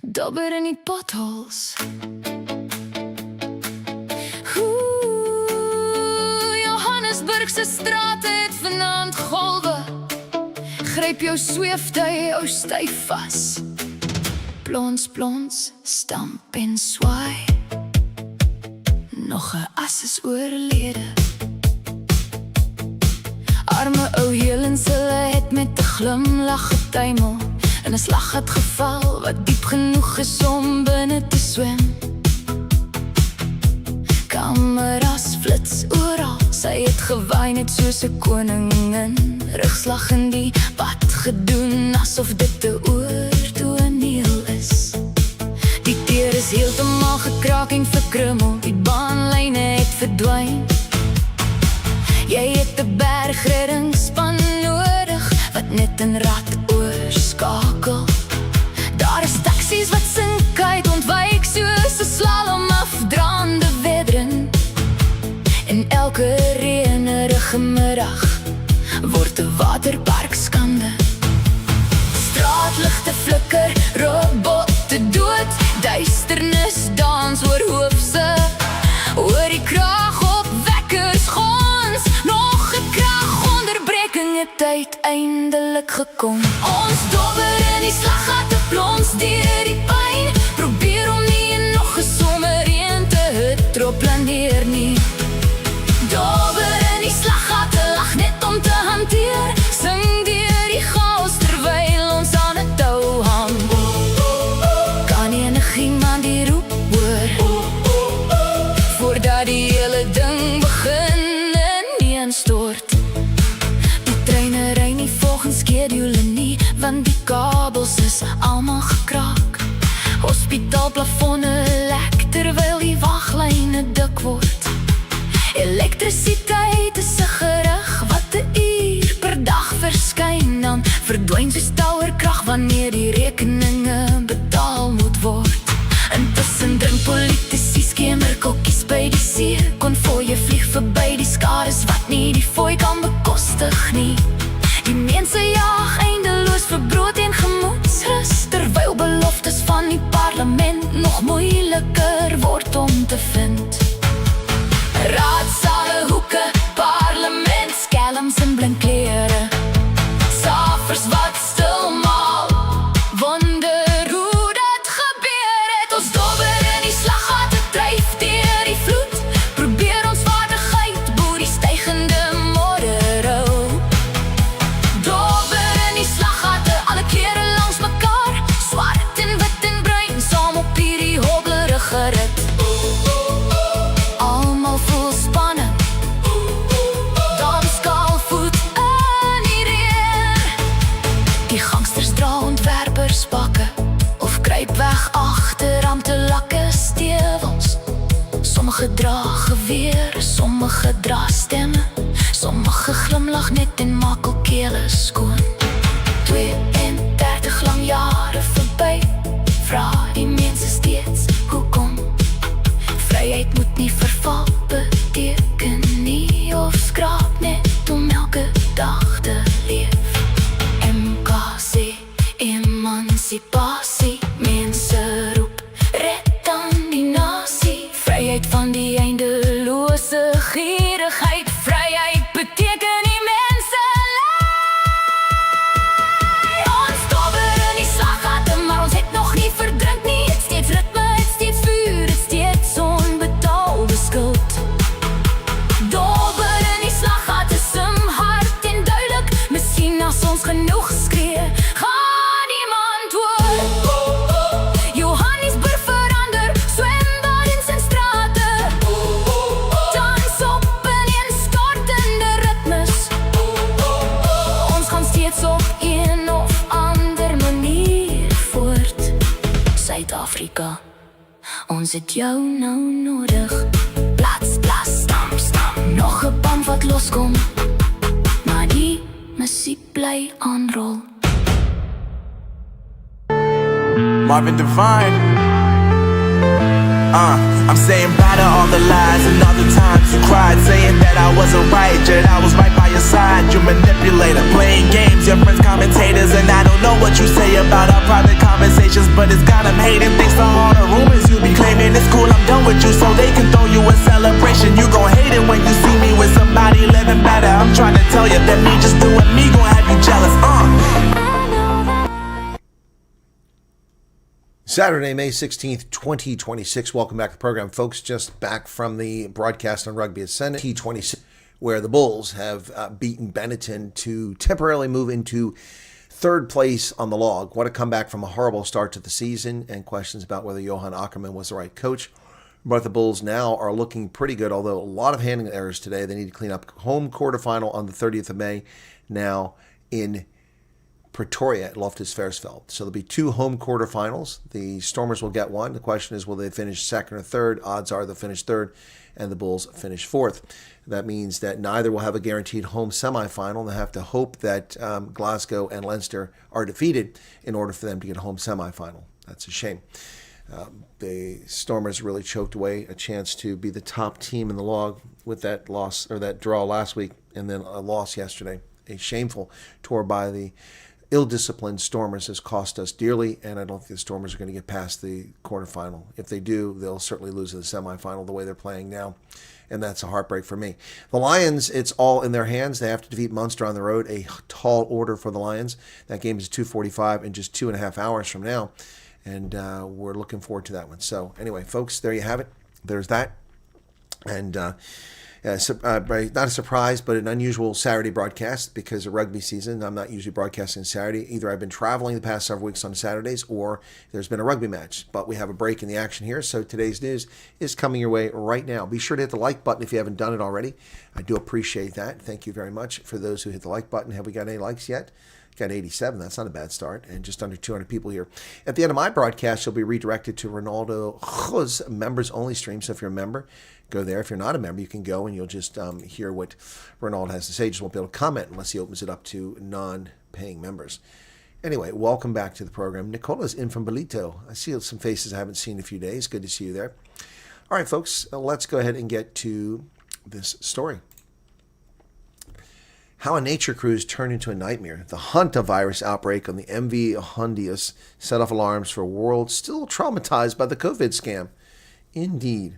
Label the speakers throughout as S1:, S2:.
S1: dobber in die potholes. Johannesburgse strate het vanaand golwe. Gryp jou sweeftuig, ou styf vas. Plons, plons, stamp en swaai. Nog 'n as is oorlede. Arme ou Helens, hulle het met 'n glimlag getuimel in 'n slag het geval wat diep genoeg is om binne te swem. Kameras flits oral, sy het gewaai net soos 'n koningin. Rugslag in die pad gedoen, asof dit 'n oortoneel is. Die deur is heeltemal gekraak en verkrummel, die baanlyne het verdwyn. Jy het 'n bergreddingsspan nodig, wat net 'n rad oorskakel. Daar is taksies wat sink uit, ontwyk soos 'n slalom afdraande weddering. En elke reënerige middag word 'n waterpark skande. Straatligte flikker, robotte dood, duisternis dans oor hoofse. Oor die krag op wekkers gons, nog 'n kragonderbreking het uiteindelik gekom. Ons dobber in die slaggate, plons deur die pyn. Probeer om nie in nog 'n somerreën te hidroplaneer nie. Dobber in die slaggate, lag net om te hanteer. Sing deur die chaos terwyl ons aan 'n tou hang. Kan enigiemand die roep hoor? Voordat die hele ding begin ineenstort. Die treine ry nie volgens skedule nie, want die kabels is almal gekraak. Hospitaalplafonne lek terwyl die waglyne dik word. Elektrisiteit is 'n gerug wat 'n uur per dag verskyn, dan verdwyn soos towerkrag wanneer die rekeninge betaal moet word. Intussen drink politici skemerkokkies by die see. Konvooie vlieg verby die skades wat nie die fooi kan bekostig nie. Die mense jaag eindeloos vir brood en gemoedsrus, terwyl beloftes van die parlement nog moeiliker word om te vind. Raadsale, hoeke, parlement, skelms en blinkklere. Safers wat stil maal, wonder hoe dat gebeur het. Ons dobber in die slaggate, dryf deur die vloed. Probeer ons vaardigheid bo die stygende modderhou. Dobber in die slaggate, alle klere langs mekaar. Swart en wit en bruin, saam op hierdie hobblerige rit. Almal voel spanning, dans kaalvoet in die reën. Die gangsters dra ontwerperspakke, of kruip weg agter amptelakke stewels. Sommige dra geweer, sommige dra stemme. Sommige glimlag net en maak al kele skoon. 32 lang jare verby, vra die mense steeds hoekom. Vryheid moet nie verval beteken nie, of skraap net om elke dag te leef. MKC, emancipasie, mense roep, red dan die nasie. Vryheid van die eindelose gierigheid, vryheid beteken die mense lei. Ons dobber in die slaggate, maar ons het nog nie verdrink nie. Het steeds ritme, het steeds vuur, het steeds onbetaalde skuld. Dobber in die slaggate, sim hard en duidelik. Miskien as ons genoeg skree, gaan iemand hoor. Johannesburg verander, swembadens en strate. Dans op ineenstortende ritmes. Ons gaan steeds op een of ander manier voort. Suid-Afrika, ons het jou nou nodig. Plats, plas, stamp, stamp. Nog 'n band wat loskom, maar die musiek bly aanrol.
S2: Marvin Divine. I'm saying bye to all the lies and all the times you cried, saying that I wasn't right, yet I was right by your your side, you manipulator. Playing games, your friends commentators. And I don't know what you say about our private conversations, but it's got them hating. Thanks to all the rumors you be claiming. It's cool, I'm done with you, so they can throw you a celebration. You gon' hate it when you see me with somebody living better. I'm trying to tell you that me just doing me gon' have you jealous.
S3: Saturday, May 16th, 2026. Welcome back to the program, folks. Just back from the broadcast on Rugby Ascendant T26, where the Bulls have beaten Benetton to temporarily move into third place on the log. What a comeback from a horrible start to the season, and questions about whether Johan Ackerman was the right coach. But the Bulls now are looking pretty good, although a lot of handling errors today. They need to clean up. Home quarterfinal on the 30th of May now in Pretoria at Loftus Versfeld. So there'll be two home quarterfinals. The Stormers will get one. The question is, will they finish second or third? Odds are they'll finish third, and the Bulls finish fourth. That means that neither will have a guaranteed home semifinal. They have to hope that Glasgow and Leinster are defeated in order for them to get a home semifinal. That's a shame. The Stormers really choked away a chance to be the top team in the log with that loss, or that draw last week, and then a loss yesterday. A shameful tour by the ill-disciplined Stormers has cost us dearly, and I don't think the Stormers are going to get past the quarterfinal. If they do, they'll certainly lose in the semifinal the way they're playing now, and that's a heartbreak for me. The Lions, it's all in their hands. They have to defeat Munster on the road, a tall order for the Lions. That game is 2:45 in just 2.5 hours from now, and we're looking forward to that one. So anyway, folks, there you have it. There's that. And not a surprise, but an unusual Saturday broadcast because of rugby season. I'm not usually broadcasting Saturday. Either I've been traveling the past several weeks on Saturdays, or there's been a rugby match. But we have a break in the action here, so today's news is coming your way right now. Be sure to hit the like button if you haven't done it already. I do appreciate that. Thank you very much for those who hit the like button. Have we got any likes yet? Got 87. That's not a bad start. And just under 200 people here. At the end of my broadcast, you'll be redirected to Ronaldo's members only stream. So if you're a member, go there. If you're not a member, you can go and you'll just hear what Ronaldo has to say. Just won't be able to comment unless he opens it up to non-paying members. Anyway, welcome back to the program. Nicola's in from Bolito. I see some faces I haven't seen in a few days. Good to see you there. All right, folks, let's go ahead and get to this story. How a nature cruise turned into a nightmare. The Hanta virus outbreak on the MV Hondius set off alarms for a world still traumatized by the COVID scam. Indeed.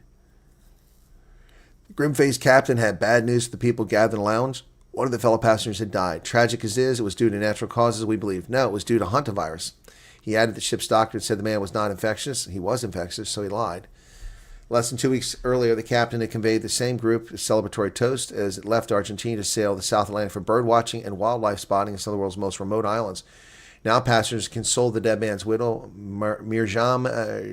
S3: The grim-faced captain had bad news to the people gathered in the lounge. One of the fellow passengers had died. Tragic as it was due to natural causes, we believe. No, it was due to Hanta virus. He added the ship's doctor and said the man was not infectious. He was infectious, so he lied. Less than 2 weeks earlier, the captain had conveyed the same group a celebratory toast as it left Argentina to sail the South Atlantic for bird watching and wildlife spotting in some of the world's most remote islands. Now passengers console the dead man's widow, Mirjam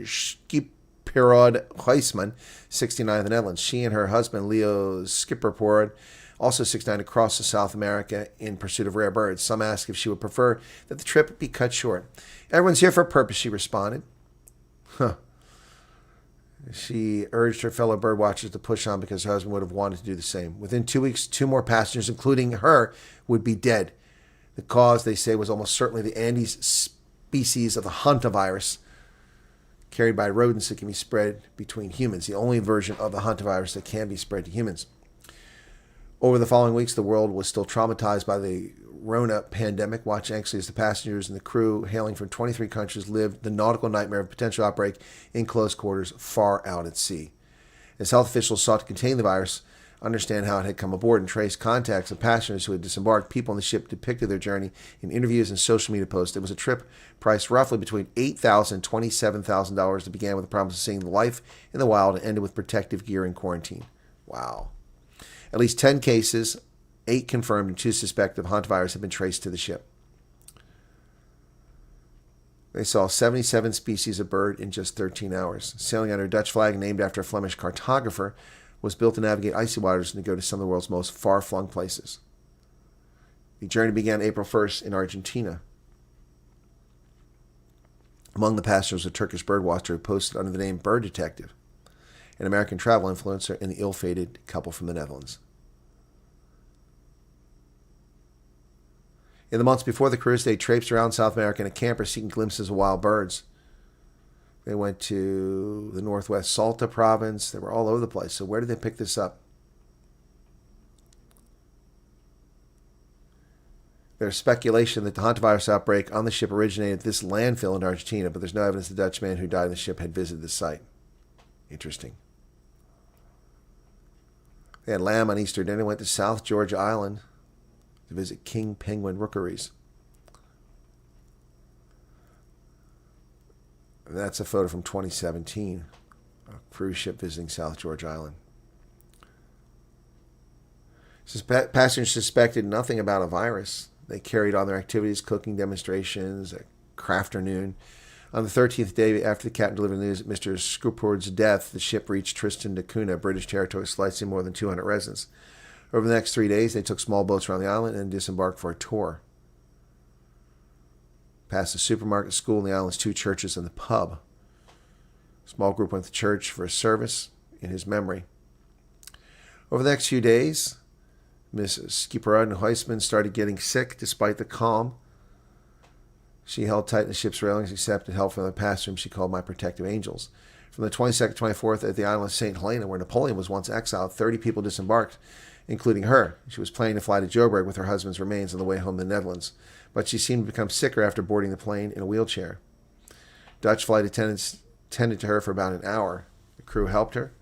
S3: Schipperod Huisman, 69 of the Netherlands. She and her husband, Leo Schipperod, also 69, across to South America in pursuit of rare birds. Some asked if she would prefer that the trip be cut short. Everyone's here for a purpose, she responded. She urged her fellow birdwatchers to push on because her husband would have wanted to do the same. Within 2 weeks, 2 more passengers, including her, would be dead. The cause, they say, was almost certainly the Andes species of the Hanta virus, carried by rodents that can be spread between humans, the only version of the Hanta virus that can be spread to humans. Over the following weeks, the world was still traumatized by the Rona pandemic, watching anxiously as the passengers and the crew hailing from 23 countries lived the nautical nightmare of potential outbreak in close quarters far out at sea. As health officials sought to contain the virus, understand how it had come aboard, and trace contacts of passengers who had disembarked, people on the ship depicted their journey in interviews and social media posts. It was a trip priced roughly between $8,000 and $27,000 that began with the promise of seeing the life in the wild and ended with protective gear and quarantine. Wow. At least 10 cases, 8 confirmed and 2 suspected of hantavirus have been traced to the ship. They saw 77 species of bird in just 13 hours. Sailing under a Dutch flag named after a Flemish cartographer was built to navigate icy waters and to go to some of the world's most far-flung places. The journey began April 1st in Argentina. Among the passengers was a Turkish birdwatcher who posted under the name Bird Detective, an American travel influencer, and the ill-fated couple from the Netherlands. In the months before the cruise, they traipsed around South America in a camper seeking glimpses of wild birds. They went to the northwest Salta province. They were all over the place. So where did they pick this up? There's speculation that the hantavirus outbreak on the ship originated at this landfill in Argentina, but there's no evidence the Dutchman who died on the ship had visited the site. Interesting. They had lamb on Easter dinner, went to South Georgia Island to visit king penguin rookeries. And that's a photo from 2017, a cruise ship visiting South Georgia Island. Passengers suspected nothing about a virus. They carried on their activities, cooking demonstrations, a crafternoon. On the 13th day after the captain delivered the news of Mr. Scupord's death, the ship reached Tristan da Cunha, British territory, slicing more than 200 residents. Over the next 3 days, they took small boats around the island and disembarked for a tour. Past the supermarket, school, and the island's 2 churches and the pub. A small group went to church for a service in his memory. Over the next few days, Miss Skipperud and Huisman started getting sick despite the calm. She held tight in the ship's railings, accepted help from the passenger whom she called my protective angels. From the 22nd to 24th at the island of St. Helena, where Napoleon was once exiled, 30 people disembarked, including her. She was planning to fly to Joburg with her husband's remains on the way home to the Netherlands, but she seemed to become sicker after boarding the plane in a wheelchair. Dutch flight attendants tended to her for about an hour. The crew helped her.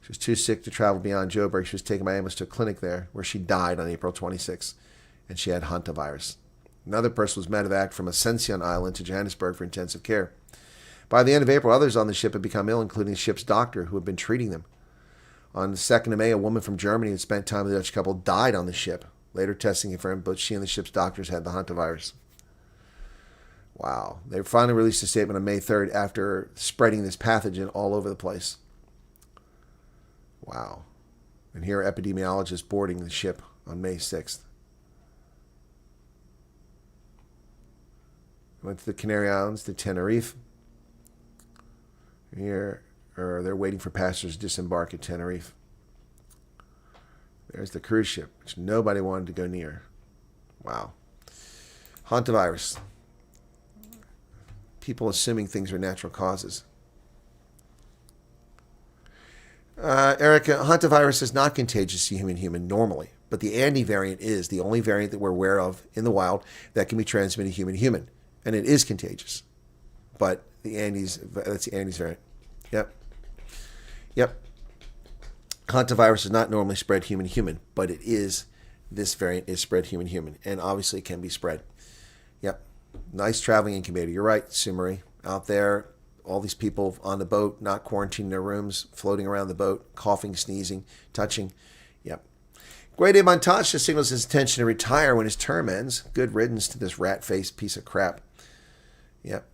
S3: She was too sick to travel beyond Joburg. She was taken by ambulance to a clinic there, where she died on April 26th, and she had Hanta virus. Another person was medevac from Ascension Island to Johannesburg for intensive care. By the end of April, others on the ship had become ill, including the ship's doctor, who had been treating them. On the 2nd of May, a woman from Germany who had spent time with the Dutch couple died on the ship. Later testing confirmed both she and the ship's doctors had the Hanta virus. Wow. They finally released a statement on May 3rd after spreading this pathogen all over the place. Wow. And here are epidemiologists boarding the ship on May 6th. Went to the Canary Islands, to Tenerife. Here, they're waiting for passengers to disembark at Tenerife. There's the cruise ship, which nobody wanted to go near. Wow. Hantavirus. People assuming things are natural causes. Erica, hantavirus is not contagious to human normally, but the Andy variant is the only variant that we're aware of in the wild that can be transmitted human. And it is contagious. But that's the Andes variant. Yep. Hantavirus is not normally spread human, but this variant is spread human, and obviously can be spread. Yep. Nice traveling incubator. You're right, Sumari. Out there, all these people on the boat, not quarantined in their rooms, floating around the boat, coughing, sneezing, touching. Yep. Guede Montasha signals his intention to retire when his term ends. Good riddance to this rat-faced piece of crap. Yep.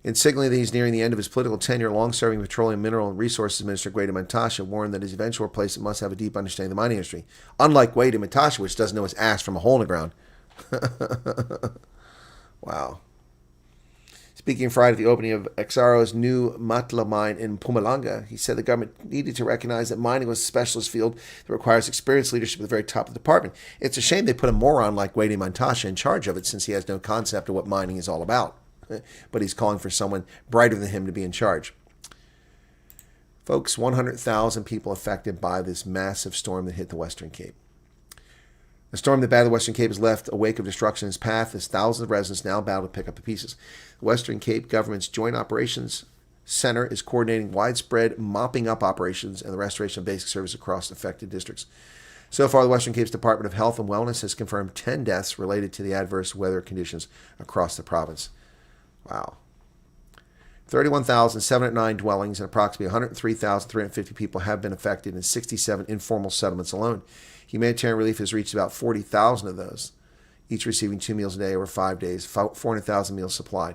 S3: In signaling that he's nearing the end of his political tenure, long-serving Petroleum, Mineral, and Resources Minister Guede Montasha warned that his eventual replacement must have a deep understanding of the mining industry. Unlike Guede Montasha, which doesn't know his ass from a hole in the ground. Wow. Speaking Friday at the opening of Exaro's new Matla mine in Mpumalanga, he said the government needed to recognize that mining was a specialist field that requires experienced leadership at the very top of the department. It's a shame they put a moron like Guede Montasha in charge of it, since he has no concept of what mining is all about. But he's calling for someone brighter than him to be in charge. Folks, 100,000 people affected by this massive storm that hit the Western Cape. The storm that battered the Western Cape has left a wake of destruction in its path as thousands of residents now battle to pick up the pieces. The Western Cape government's Joint Operations Center is coordinating widespread mopping up operations and the restoration of basic service across affected districts. So far, the Western Cape's Department of Health and Wellness has confirmed 10 deaths related to the adverse weather conditions across the province. Wow. 31,709 dwellings and approximately 103,350 people have been affected in 67 informal settlements alone. Humanitarian relief has reached about 40,000 of those, each receiving 2 meals a day over 5 days, 400,000 meals supplied.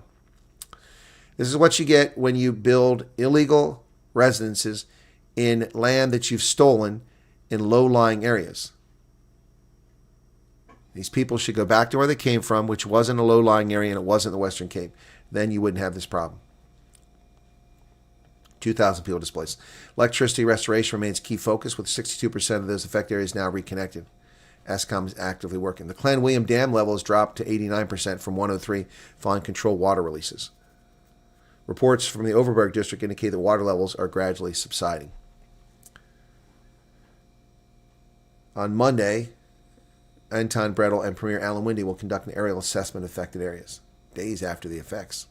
S3: This is what you get when you build illegal residences in land that you've stolen in low-lying areas. These people should go back to where they came from, which wasn't a low-lying area and it wasn't the Western Cape. Then you wouldn't have this problem. 2,000 people displaced. Electricity restoration remains a key focus, with 62% of those affected areas now reconnected. Eskom is actively working. The Clan William Dam level has dropped to 89% from 103 following controlled water releases. Reports from the Overberg district indicate that water levels are gradually subsiding. Anton Bredel and Premier Alan Winde will conduct an aerial assessment of affected areas, days after the effects.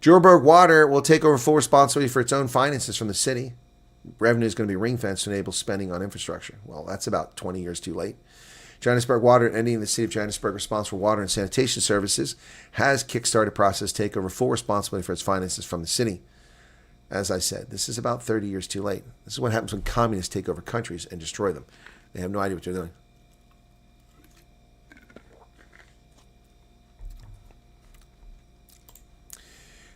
S3: Joburg Water will take over full responsibility for its own finances from the city. Revenue is going to be ring-fenced to enable spending on infrastructure. Well, that's about 20 years too late. Johannesburg Water, ending the city of Johannesburg responsible for water and sanitation services, has kickstarted a process to take over full responsibility for its finances from the city. As I said, this is about 30 years too late. This is what happens when communists take over countries and destroy them. They have no idea what they're doing.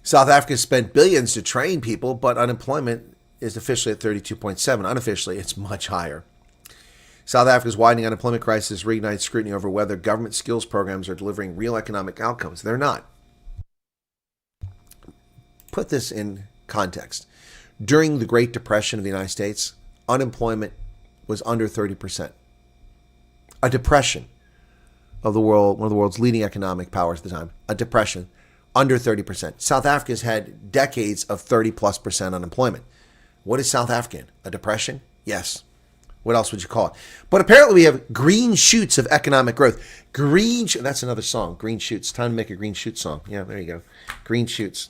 S3: South Africa spent billions to train people, but unemployment is officially at 32.7. Unofficially, it's much higher. South Africa's widening unemployment crisis reignites scrutiny over whether government skills programs are delivering real economic outcomes. They're not. Put this in context. During the Great Depression of the United States, unemployment was under 30%. A depression of the world, one of the world's leading economic powers at the time. A depression, under 30%. South Africa's had decades of 30+% unemployment. What is South Africa in? A depression? Yes. What else would you call it? But apparently we have green shoots of economic growth. That's another song, Green Shoots. Time to make a Green Shoot song. Yeah, there you go. Green Shoots.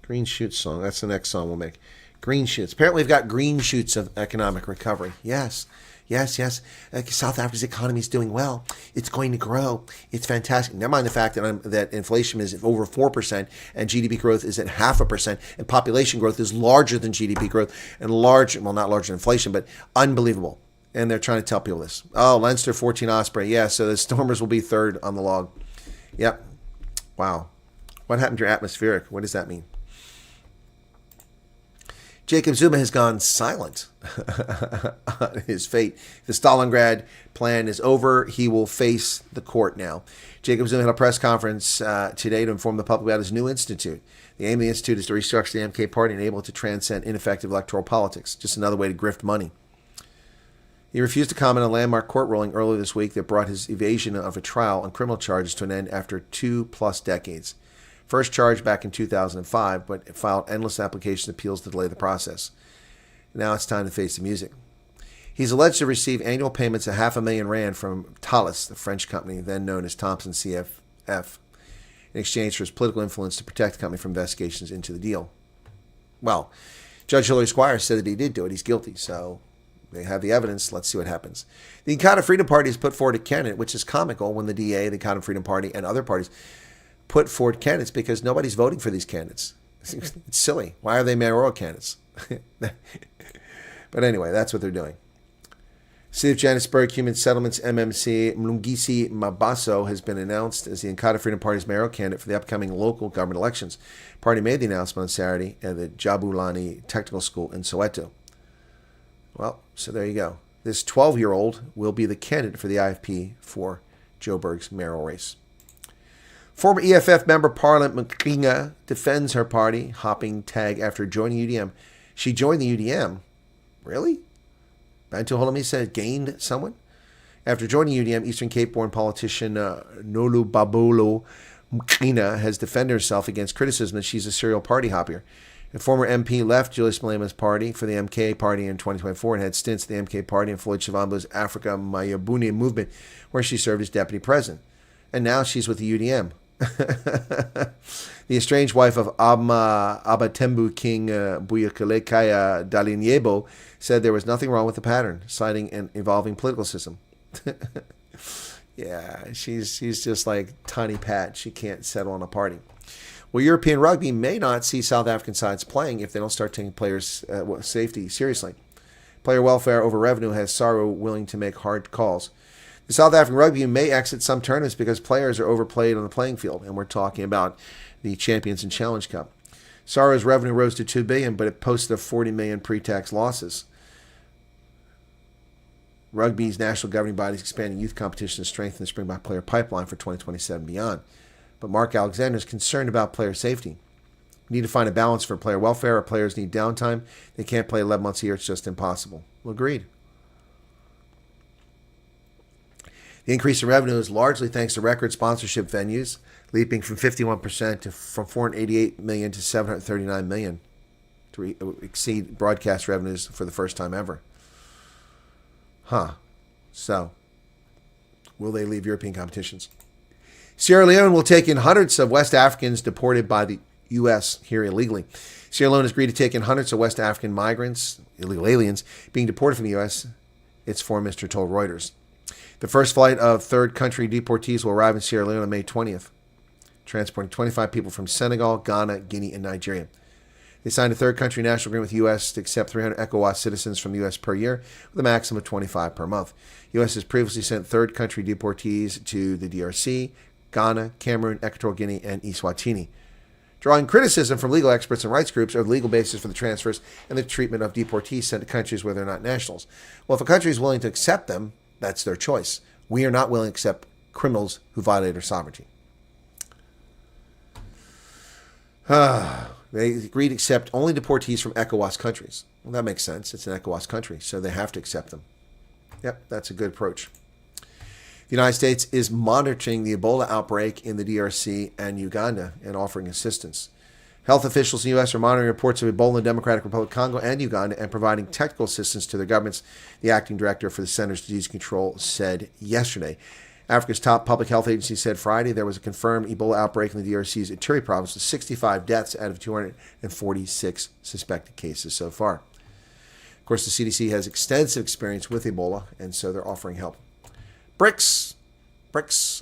S3: Green Shoots song. That's the next song we'll make. Green Shoots. Apparently we've got green shoots of economic recovery. Yes. Yes. South Africa's economy is doing well. It's going to grow. It's fantastic. Never mind the fact that inflation is over 4% and GDP growth is at 0.5%, and population growth is larger than GDP growth and not larger than inflation, but unbelievable. And they're trying to tell people this. Oh, Leinster 14 Osprey. Yeah, so the Stormers will be third on the log. Yep. Wow. What happened to your atmospheric? What does that mean? Jacob Zuma has gone silent on his fate. The Stalingrad plan is over. He will face the court now. Jacob Zuma had a press conference today to inform the public about his new institute. The aim of the institute is to restructure the MK party and enable it to transcend ineffective electoral politics. Just another way to grift money. He refused to comment on a landmark court ruling earlier this week that brought his evasion of a trial on criminal charges to an end after 2+ decades. First charged back in 2005, but filed endless application appeals to delay the process. Now it's time to face the music. He's alleged to receive annual payments of R500,000 from Thales, the French company then known as Thomson CFF, in exchange for his political influence to protect the company from investigations into the deal. Well, Judge Hilary Squire said that he did do it. He's guilty, so they have the evidence. Let's see what happens. The Inkatha Freedom Party has put forward a candidate, which is comical when the DA, the Inkatha Freedom Party, and other parties put forward candidates because nobody's voting for these candidates. It's silly. Why are they mayoral candidates? But anyway, that's what they're doing. City of Johannesburg Human Settlements MMC Mlungisi Mabaso has been announced as the Inkatha Freedom Party's mayoral candidate for the upcoming local government elections. The party made the announcement on Saturday at the Jabulani Technical School in Soweto. Well, so there you go. This 12-year-old will be the candidate for the IFP for Joburg's mayoral race. Former EFF member Parliament Mkinga defends her party hopping tag after joining UDM. She joined the UDM. Really? Bantu Holomisa said gained someone? After joining UDM, Eastern Cape-born politician Nolu Babolo Mkinga has defended herself against criticism that she's a serial party hopper. The former MP left Julius Malema's party for the MK party in 2024 and had stints at the MK party and Floyd Shivambu's Africa Mayabuni movement, where she served as deputy president. And now she's with the UDM. The estranged wife of Abatembu King Buyakalekaya Dalinyebo said there was nothing wrong with the pattern, citing an evolving political system. Yeah, she's just like Tiny Pat. She can't settle on a party. Well, European rugby may not see South African sides playing if they don't start taking players' safety seriously. Player welfare over revenue has SARU willing to make hard calls. The South African rugby may exit some tournaments because players are overplayed on the playing field, and we're talking about the Champions and Challenge Cup. SARU's revenue rose to $2 billion, but it posted a $40 million pre-tax losses. Rugby's national governing body is expanding youth competition to strengthen the Springbok player pipeline for 2027 and beyond. But Mark Alexander is concerned about player safety. We need to find a balance for player welfare. Our players need downtime. They can't play 11 months a year. It's just impossible. Well, agreed. The increase in revenue is largely thanks to record sponsorship venues, leaping from 51% from $488 million to $739 million. to exceed broadcast revenues for the first time ever. So, will they leave European competitions? Sierra Leone will take in hundreds of West Africans deported by the U.S. here illegally. Sierra Leone has agreed to take in hundreds of West African migrants, illegal aliens, being deported from the U.S., its foreign minister told Reuters. The first flight of third country deportees will arrive in Sierra Leone on May 20th, transporting 25 people from Senegal, Ghana, Guinea, and Nigeria. They signed a third country national agreement with the U.S. to accept 300 ECOWAS citizens from the U.S. per year, with a maximum of 25 per month. The U.S. has previously sent third country deportees to the DRC, Ghana, Cameroon, Equatorial Guinea, and Eswatini. Drawing criticism from legal experts and rights groups are the legal basis for the transfers and the treatment of deportees sent to countries where they're not nationals. Well, if a country is willing to accept them, that's their choice. We are not willing to accept criminals who violate our sovereignty. They agreed to accept only deportees from ECOWAS countries. Well, that makes sense. It's an ECOWAS country, so they have to accept them. Yep, that's a good approach. The United States is monitoring the Ebola outbreak in the DRC and Uganda and offering assistance. Health officials in the U.S. are monitoring reports of Ebola in the Democratic Republic of Congo and Uganda and providing technical assistance to their governments, the acting director for the Centers for Disease Control said yesterday. Africa's top public health agency said Friday there was a confirmed Ebola outbreak in the DRC's Ituri province with 65 deaths out of 246 suspected cases so far. Of course, the CDC has extensive experience with Ebola, and so they're offering help. BRICS.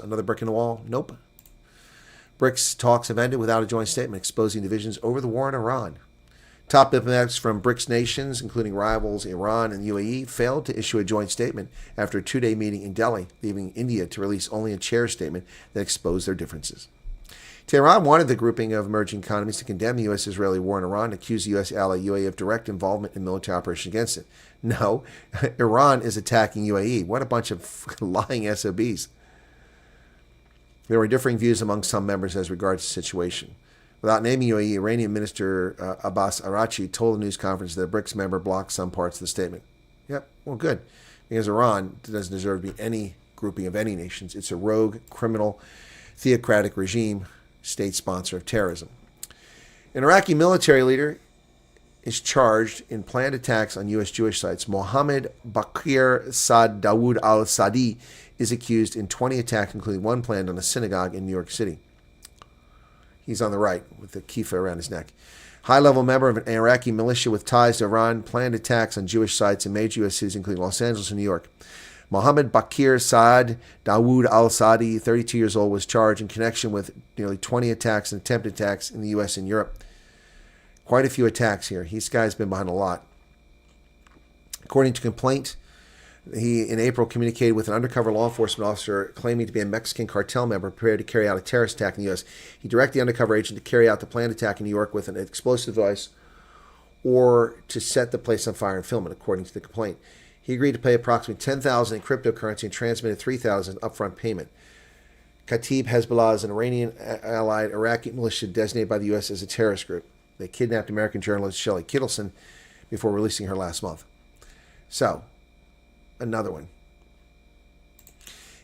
S3: Another brick in the wall? Nope. BRICS talks have ended without a joint statement exposing divisions over the war in Iran. Top diplomats from BRICS nations, including rivals Iran and UAE, failed to issue a joint statement after a two-day meeting in Delhi, leaving India to release only a chair statement that exposed their differences. Tehran wanted the grouping of emerging economies to condemn the U.S.-Israeli war in Iran and accuse the U.S. ally UAE of direct involvement in military operations against it. No, Iran is attacking UAE. What a bunch of lying SOBs. There were differing views among some members as regards the situation. Without naming UAE, Iranian Minister Abbas Araghchi told the news conference that a BRICS member blocked some parts of the statement. Yep, well, good. Because Iran doesn't deserve to be any grouping of any nations. It's a rogue, criminal, theocratic regime, state sponsor of terrorism. An Iraqi military leader is charged in planned attacks on U.S. Jewish sites. Mohammed Bakir Saad Dawood al-Sadi is accused in 20 attacks, including one planned on a synagogue in New York City. He's on the right with the kippah around his neck. High-level member of an Iraqi militia with ties to Iran planned attacks on Jewish sites in major U.S. cities, including Los Angeles and New York. Mohammed Bakir Saad Dawood al-Sadi, 32 years old, was charged in connection with nearly 20 attacks and attempted attacks in the U.S. and Europe. Quite a few attacks here. This guy's been behind a lot. According to complaint, he, in April, communicated with an undercover law enforcement officer claiming to be a Mexican cartel member prepared to carry out a terrorist attack in the U.S. He directed the undercover agent to carry out the planned attack in New York with an explosive device or to set the place on fire and film it, according to the complaint. He agreed to pay approximately $10,000 in cryptocurrency and transmitted $3,000 upfront payment. Kataib Hezbollah is an Iranian-allied Iraqi militia designated by the U.S. as a terrorist group. They kidnapped American journalist Shelley Kittleson before releasing her last month. So, another one.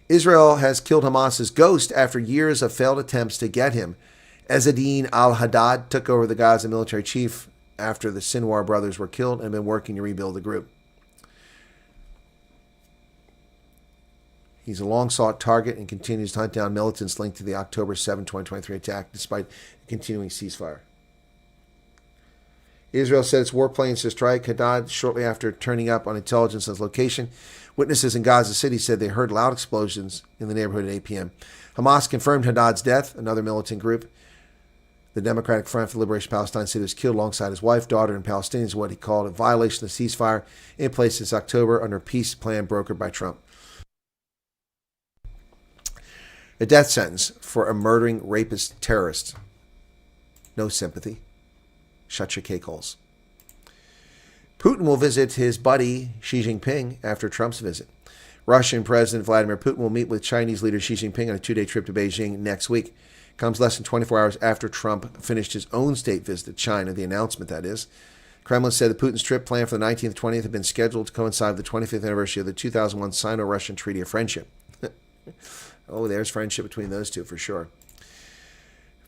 S3: Israel has killed Hamas's ghost after years of failed attempts to get him. Ezzedine al-Haddad took over the Gaza military chief after the Sinwar brothers were killed and have been working to rebuild the group. He's a long-sought target and continues to hunt down militants linked to the October 7, 2023 attack, despite a continuing ceasefire. Israel said its warplanes to strike Haddad shortly after turning up on intelligence on his location. Witnesses in Gaza City said they heard loud explosions in the neighborhood at 8 p.m. Hamas confirmed Haddad's death. Another militant group, the Democratic Front for the Liberation of Palestine, said he was killed alongside his wife, daughter, and Palestinians, what he called a violation of the ceasefire in place since October under a peace plan brokered by Trump. A death sentence for a murdering rapist terrorist. No sympathy. Shut your cake holes. Putin will visit his buddy Xi Jinping after Trump's visit. Russian President Vladimir Putin will meet with Chinese leader Xi Jinping on a two-day trip to Beijing next week. Comes less than 24 hours after Trump finished his own state visit to China, the announcement that is. Kremlin said that Putin's trip planned for the 19th and 20th had been scheduled to coincide with the 25th anniversary of the 2001 Sino-Russian Treaty of Friendship. Oh, there's friendship between those two for sure.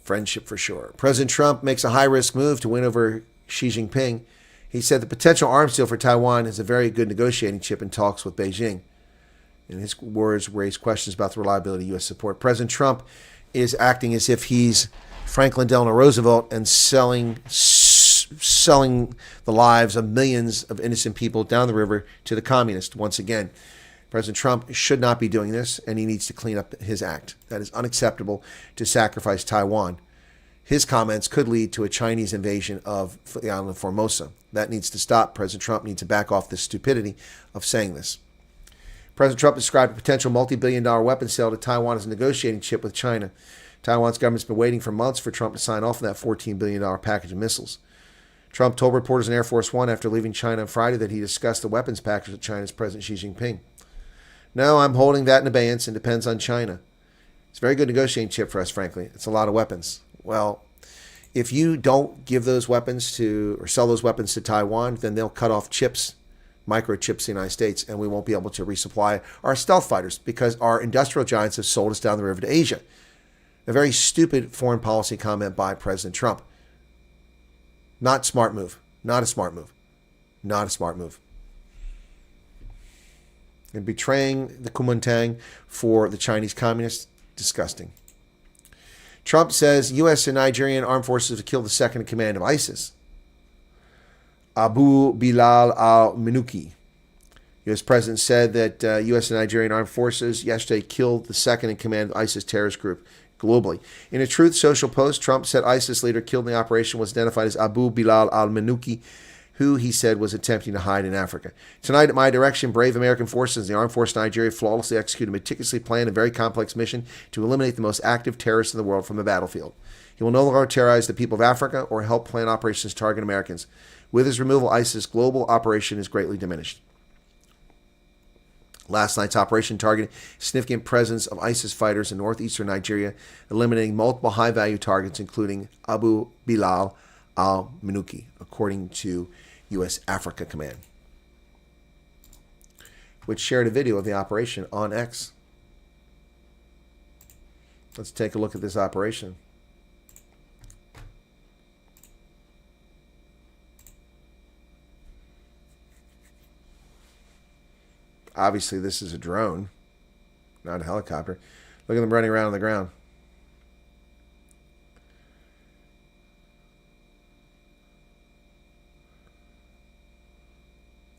S3: Friendship for sure. President Trump makes a high-risk move to win over Xi Jinping. He said the potential arms deal for Taiwan is a very good negotiating chip in talks with Beijing. And his words raised questions about the reliability of U.S. support. President Trump is acting as if he's Franklin Delano Roosevelt and selling the lives of millions of innocent people down the river to the communists once again. President Trump should not be doing this, and he needs to clean up his act. That is unacceptable to sacrifice Taiwan. His comments could lead to a Chinese invasion of the island of Formosa. That needs to stop. President Trump needs to back off the stupidity of saying this. President Trump described a potential multi-billion-dollar weapons sale to Taiwan as a negotiating chip with China. Taiwan's government's been waiting for months for Trump to sign off on that $14 billion package of missiles. Trump told reporters on Air Force One after leaving China on Friday that he discussed the weapons package with China's President Xi Jinping. No, I'm holding that in abeyance and depends on China. It's a very good negotiating chip for us, frankly. It's a lot of weapons. Well, if you don't give those weapons to, or sell those weapons to Taiwan, then they'll cut off chips, microchips in the United States, and we won't be able to resupply our stealth fighters because our industrial giants have sold us down the river to Asia. A very stupid foreign policy comment by President Trump. Not smart move. Not a smart move. Not a smart move. And betraying the Kuomintang for the Chinese communists, disgusting. Trump says U.S. and Nigerian armed forces have killed the second in command of ISIS, Abu Bilal al-Minuki. U.S. President said that U.S. and Nigerian armed forces yesterday killed the second in command of ISIS terrorist group globally. In a Truth Social post, Trump said ISIS leader killed in the operation was identified as Abu Bilal al-Minuki, who he said was attempting to hide in Africa. Tonight, at my direction, brave American forces in the Armed Forces of Nigeria flawlessly executed a meticulously planned and very complex mission to eliminate the most active terrorists in the world from the battlefield. He will no longer terrorize the people of Africa or help plan operations to target Americans. With his removal, ISIS' global operation is greatly diminished. Last night's operation targeted significant presence of ISIS fighters in northeastern Nigeria, eliminating multiple high-value targets, including Abu Bilal al-Minuki, according to U.S. Africa Command, which shared a video of the operation on X. Let's take a look at this operation. Obviously, this is a drone, not a helicopter. Look at them running around on the ground.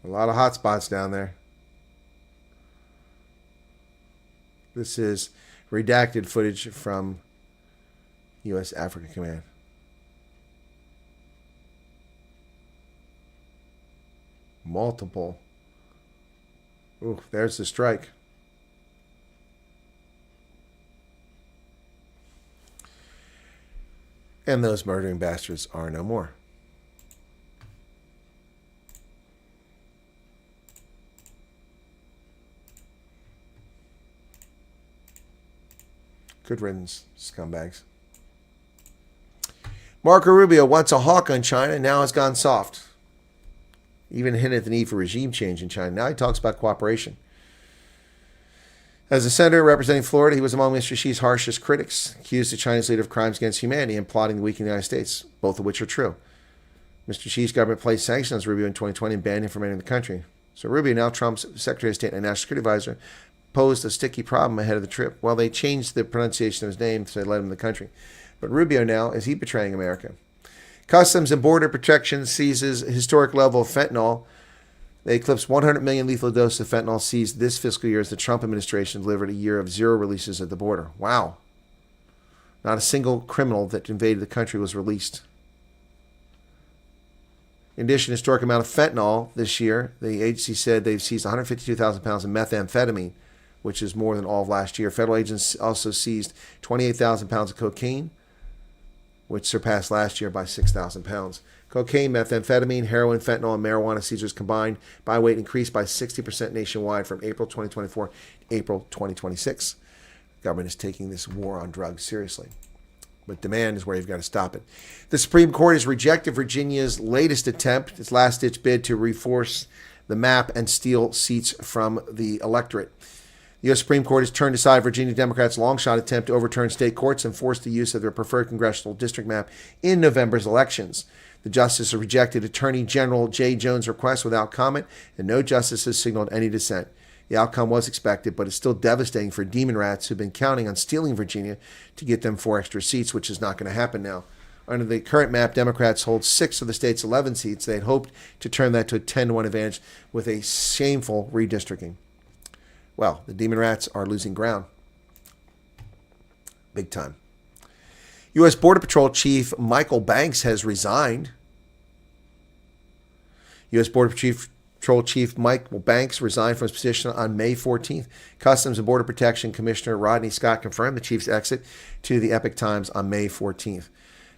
S3: A lot of hot spots down there. This is redacted footage from U.S. Africa Command. Multiple. Ooh, there's the strike. And those murdering bastards are no more. Good riddance, scumbags. Marco Rubio, once a hawk on China, now has gone soft. Even hinted at the need for regime change in China. Now he talks about cooperation. As a senator representing Florida, he was among Mr. Xi's harshest critics, accused the Chinese leader of crimes against humanity and plotting to weaken the United States, both of which are true. Mr. Xi's government placed sanctions on Rubio in 2020 and banned him from entering the country. So Rubio, now Trump's Secretary of State and National Security Advisor, posed a sticky problem ahead of the trip. Well, they changed the pronunciation of his name, so they let him in the country. But Rubio now, is he betraying America? Customs and Border Protection seizes a historic level of fentanyl. They eclipsed 100 million lethal doses of fentanyl seized this fiscal year as the Trump administration delivered a year of zero releases at the border. Wow. Not a single criminal that invaded the country was released. In addition, a historic amount of fentanyl this year. The agency said they've seized 152,000 pounds of methamphetamine, which is more than all of last year. Federal agents also seized 28,000 pounds of cocaine, which surpassed last year by 6,000 pounds. Cocaine, methamphetamine, heroin, fentanyl, and marijuana seizures combined by weight increased by 60% nationwide from April 2024 to April 2026. The government is taking this war on drugs seriously. But demand is where you've got to stop it. The Supreme Court has rejected Virginia's latest attempt, its last-ditch bid to reforce the map and steal seats from the electorate. The U.S. Supreme Court has turned aside Virginia Democrats' long-shot attempt to overturn state courts and force the use of their preferred congressional district map in November's elections. The justice rejected Attorney General Jay Jones' request without comment, and no justice has signaled any dissent. The outcome was expected, but it's still devastating for demon rats who've been counting on stealing Virginia to get them 4 extra seats, which is not going to happen now. Under the current map, Democrats hold 6 of the state's 11 seats. They had hoped to turn that to a 10-1 advantage with a shameful redistricting. Well, the demon rats are losing ground. Big time. U.S. Border Patrol Chief Michael Banks has resigned. U.S. Border Patrol Chief Michael Banks resigned from his position on May 14th. Customs and Border Protection Commissioner Rodney Scott confirmed the chief's exit to the Epic Times on May 14th.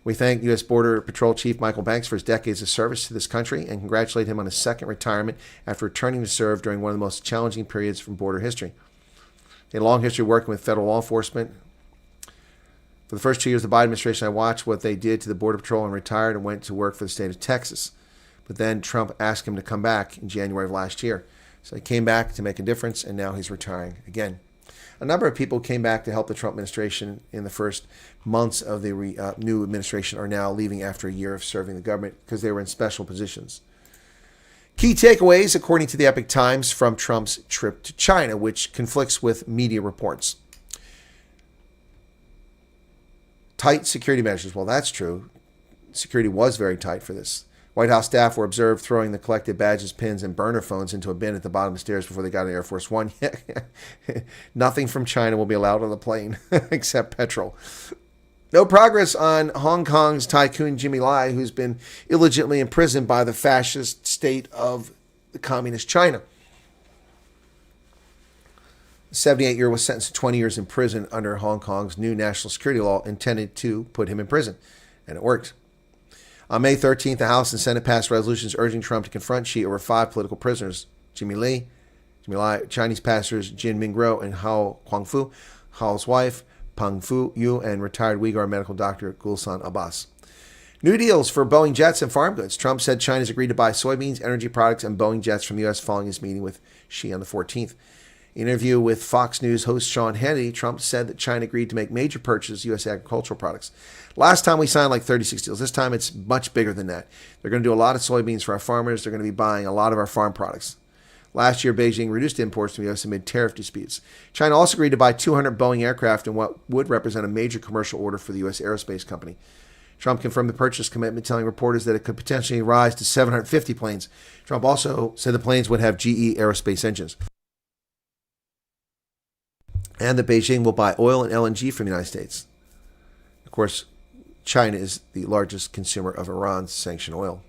S3: We thank U.S. Border Patrol Chief Michael Banks for his decades of service to this country and congratulate him on his second retirement after returning to serve during one of the most challenging periods from border history. He had a long history of working with federal law enforcement. For the first 2 years of the Biden administration, I watched what they did to the Border Patrol and retired and went to work for the state of Texas. But then Trump asked him to come back in January of last year. So he came back to make a difference, and now he's retiring again. A number of people came back to help the Trump administration in the first months of the new administration are now leaving after a year of serving the government because they were in special positions. Key takeaways, according to the Epic Times, from Trump's trip to China, which conflicts with media reports. Tight security measures. Well, that's true. Security was very tight for this. White House staff were observed throwing the collected badges, pins, and burner phones into a bin at the bottom of the stairs before they got on Air Force One. Nothing from China will be allowed on the plane except petrol. No progress on Hong Kong's tycoon Jimmy Lai, who's been illegitimately imprisoned by the fascist state of the communist China. The 78-year was sentenced to 20 years in prison under Hong Kong's new national security law intended to put him in prison, and it worked. On May 13th, the House and Senate passed resolutions urging Trump to confront Xi over 5 political prisoners: Jimmy Lai, Chinese pastors Jin Mingguo and Hao Guangfu, Hao's wife Peng Fu Yu, and retired Uyghur medical doctor Gulsan Abbas. New deals for Boeing jets and farm goods. Trump said China's agreed to buy soybeans, energy products, and Boeing jets from the U.S. following his meeting with Xi on the 14th. In an interview with Fox News host Sean Hannity, Trump said that China agreed to make major purchases of U.S. agricultural products. Last time we signed like 36 deals. This time it's much bigger than that. They're going to do a lot of soybeans for our farmers. They're going to be buying a lot of our farm products. Last year, Beijing reduced imports from the U.S. amid tariff disputes. China also agreed to buy 200 Boeing aircraft in what would represent a major commercial order for the U.S. aerospace company. Trump confirmed the purchase commitment, telling reporters that it could potentially rise to 750 planes. Trump also said the planes would have GE aerospace engines, and that Beijing will buy oil and LNG from the United States. Of course, China is the largest consumer of Iran's sanctioned oil.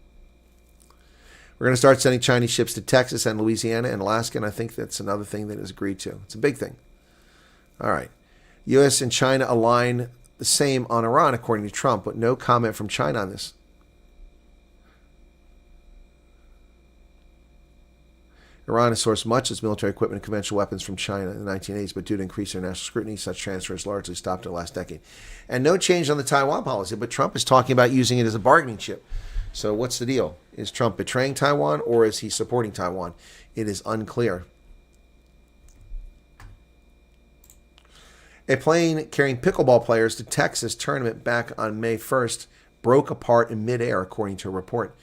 S3: We're going to start sending Chinese ships to Texas and Louisiana and Alaska, and I think that's another thing that is agreed to. It's a big thing. All right. U.S. and China align the same on Iran, according to Trump, but no comment from China on this. Iran has sourced much of its military equipment and conventional weapons from China in the 1980s, but due to increased international scrutiny, such transfers largely stopped in the last decade. And no change on the Taiwan policy, but Trump is talking about using it as a bargaining chip. So what's the deal? Is Trump betraying Taiwan, or is he supporting Taiwan? It is unclear. A plane carrying pickleball players to Texas tournament back on May 1st broke apart in midair, according to a report.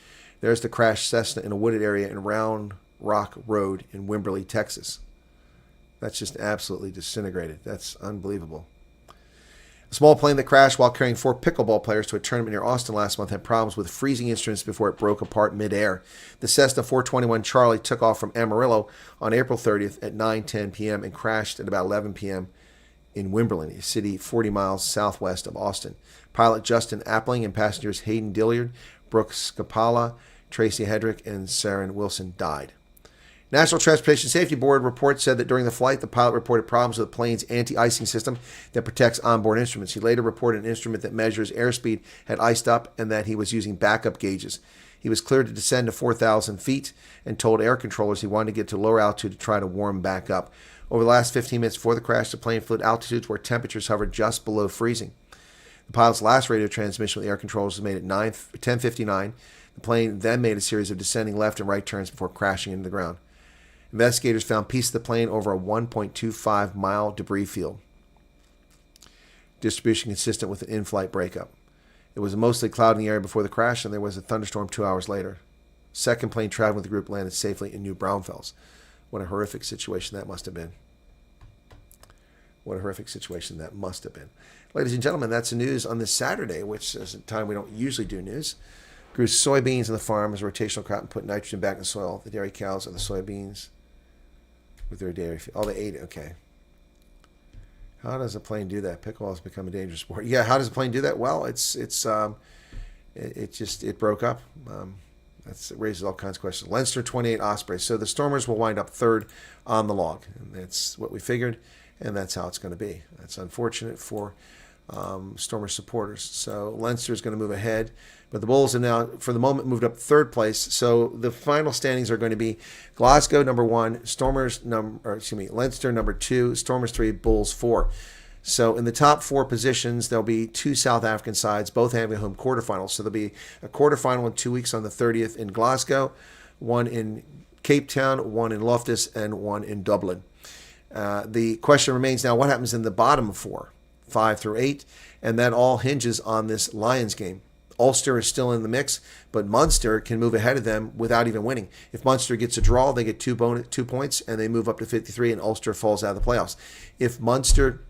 S3: There's the crashed Cessna in a wooded area in Round Rock Road in Wimberley, Texas. That's just absolutely disintegrated. That's unbelievable. A small plane that crashed while carrying 4 pickleball players to a tournament near Austin last month had problems with freezing instruments before it broke apart midair. The Cessna 421 Charlie took off from Amarillo on April 30th at 9:10 p.m. and crashed at about 11 p.m. in Wimberley, a city 40 miles southwest of Austin. Pilot Justin Appling and passengers Hayden Dilliard, Brooks Scapala, Tracy Hedrick, and Saren Wilson died. National Transportation Safety Board report said that during the flight, the pilot reported problems with the plane's anti-icing system that protects onboard instruments. He later reported an instrument that measures airspeed had iced up and that he was using backup gauges. He was cleared to descend to 4,000 feet and told air controllers he wanted to get to lower altitude to try to warm back up. Over the last 15 minutes before the crash, the plane flew at altitudes where temperatures hovered just below freezing. The pilot's last radio transmission with air controllers was made at 10:59. The plane then made a series of descending left and right turns before crashing into the ground. Investigators found pieces of the plane over a 1.25-mile debris field. Distribution consistent with an in-flight breakup. It was mostly cloudy in the area before the crash, and there was a thunderstorm 2 hours later. Second plane traveling with the group landed safely in New Braunfels. What a horrific situation that must have been. What a horrific situation that must have been. Ladies and gentlemen, that's the news on this Saturday, which is a time we don't usually do news. Grew soybeans on the farm as a rotational crop and put nitrogen back in the soil. The dairy cows are the soybeans with their dairy feed. Oh, they ate it. Okay. How does a plane do that? Pickleball has become a dangerous sport. Yeah, how does a plane do that? Well, it broke up. It raises all kinds of questions. Leinster 28, Osprey. So the Stormers will wind up third on the log. And that's what we figured, and that's how it's going to be. That's unfortunate for Stormers supporters. So Leinster is going to move ahead, but the Bulls have now, for the moment, moved up third place. So the final standings are going to be Glasgow number 1, Leinster number 2, Stormers 3, Bulls 4. So in the top 4 positions, there'll be 2 South African sides, both having home quarterfinals. So there'll be a quarterfinal in 2 weeks on the 30th in Glasgow, one in Cape Town, one in Loftus, and one in Dublin. The question remains now, what happens in the bottom 4, 5 through 8? And that all hinges on this Lions game. Ulster is still in the mix, but Munster can move ahead of them without even winning. If Munster gets a draw, they get 2 points, and they move up to 53, and Ulster falls out of the playoffs. If Munster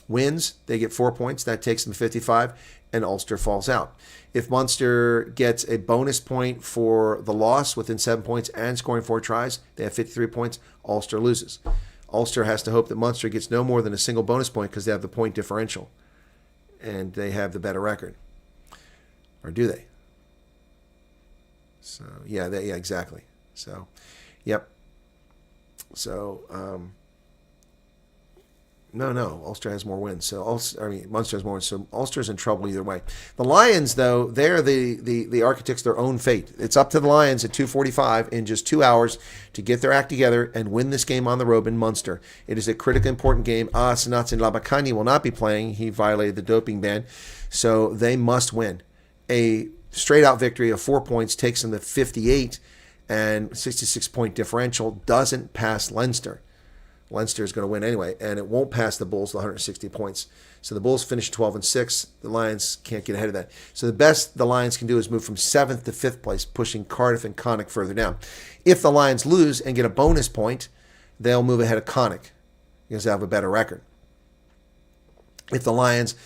S3: wins, they get 4 points. That takes them to 55, and Ulster falls out. If Munster gets a bonus point for the loss within 7 points and scoring 4 tries, they have 53 points. Ulster loses. Ulster has to hope that Munster gets no more than a single bonus point because they have the point differential, and they have the better record. Or do they? So, yeah, exactly. So, yep. So, no, Ulster has more wins. So Munster has more wins. So Ulster's in trouble either way. The Lions, though, they're the architects of their own fate. It's up to the Lions at 2:45 in just 2 hours to get their act together and win this game on the road in Munster. It is a critically important game. Sanatsin Labakani will not be playing. He violated the doping ban. So they must win. A straight-out victory of 4 points takes them to 58, and 66-point differential doesn't pass Leinster. Leinster is going to win anyway, and it won't pass the Bulls to 160 points. So the Bulls finish 12-6. The Lions can't get ahead of that. So the best the Lions can do is move from 7th to 5th place, pushing Cardiff and Connacht further down. If the Lions lose and get a bonus point, they'll move ahead of Connacht because they have a better record. If the Lions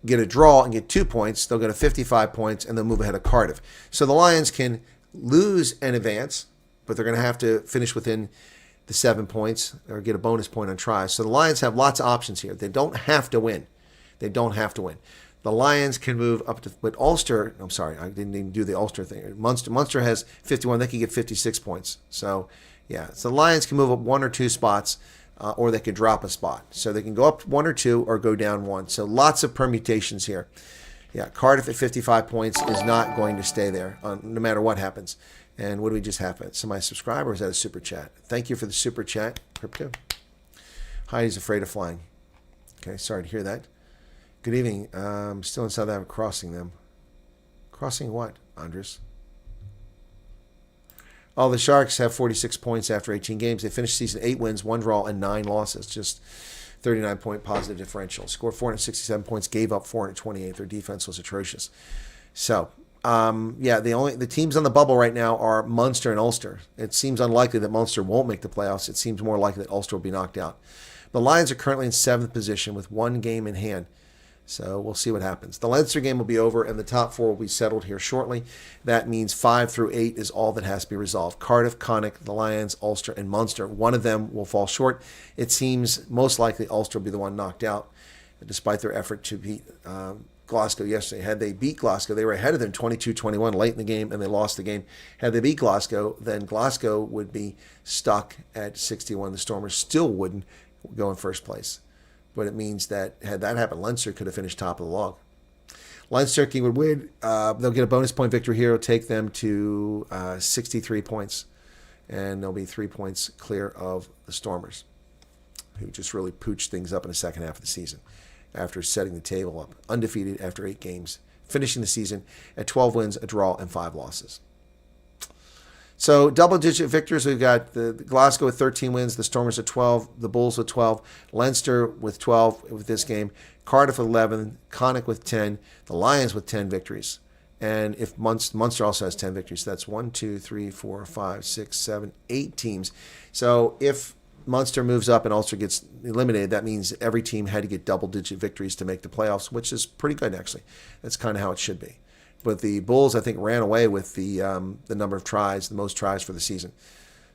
S3: get a draw and get 2 points, they'll go to 55 points, and they'll move ahead of Cardiff. So the Lions can lose and advance, but they're going to have to finish within the 7 points or get a bonus point on tries. So the Lions have lots of options here. They don't have to win. They don't have to win. The Lions can move up to, but Ulster, I'm sorry, I didn't even do the Ulster thing. Munster has 51. They can get 56 points. So, yeah. So the Lions can move up 1 or 2 spots, or they can drop a spot. So they can go up 1 or 2 or go down 1. So lots of permutations here. Yeah, Cardiff at 55 points is not going to stay there no matter what happens. And what do we just have? Somebody subscribe, or is that a super chat? Thank you for the super chat, Crypto. Heidi's afraid of flying. Okay, sorry to hear that. Good evening. Still in South Africa, crossing them. Crossing what, Andres? Oh, the Sharks have 46 points after 18 games. They finished the season 8 wins, 1 draw, and 9 losses. Just 39-point positive differential. Scored 467 points, gave up 428. Their defense was atrocious. So, the teams on the bubble right now are Munster and Ulster. It seems unlikely that Munster won't make the playoffs. It seems more likely that Ulster will be knocked out. The Lions are currently in 7th position with 1 game in hand. So we'll see what happens. The Leinster game will be over, and the top 4 will be settled here shortly. That means 5 through 8 is all that has to be resolved. Cardiff, Connacht, the Lions, Ulster, and Munster. One of them will fall short. It seems most likely Ulster will be the one knocked out, despite their effort to beat Glasgow yesterday. Had they beat Glasgow, they were ahead of them 22-21 late in the game, and they lost the game. Had they beat Glasgow, then Glasgow would be stuck at 61. The Stormers still wouldn't go in first place. But it means that had that happened, Leinster could have finished top of the log. Leinster would win. They'll get a bonus point victory here. It'll take them to 63 points. And they'll be 3 points clear of the Stormers, who just really pooched things up in the second half of the season after setting the table up. Undefeated after 8 games, finishing the season at 12 wins, a draw, and 5 losses. So double-digit victors, we've got the Glasgow with 13 wins, the Stormers at 12, the Bulls with 12, Leinster with 12 with this game, Cardiff with 11, Connacht with 10, the Lions with 10 victories. And if Munster also has 10 victories, so that's 1, 2, 3, 4, 5, 6, 7, 8 teams. So if Munster moves up and Ulster gets eliminated, that means every team had to get double-digit victories to make the playoffs, which is pretty good, actually. That's kind of how it should be. But the Bulls, I think, ran away with the number of tries, the most tries for the season.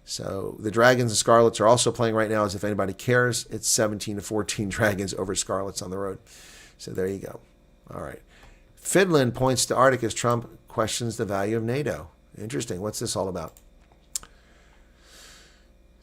S3: So the Dragons and Scarlets are also playing right now, as if anybody cares. It's 17-14 Dragons over Scarlets on the road. So there you go. All right. Finland points to Arctic as Trump questions the value of NATO. Interesting. What's this all about?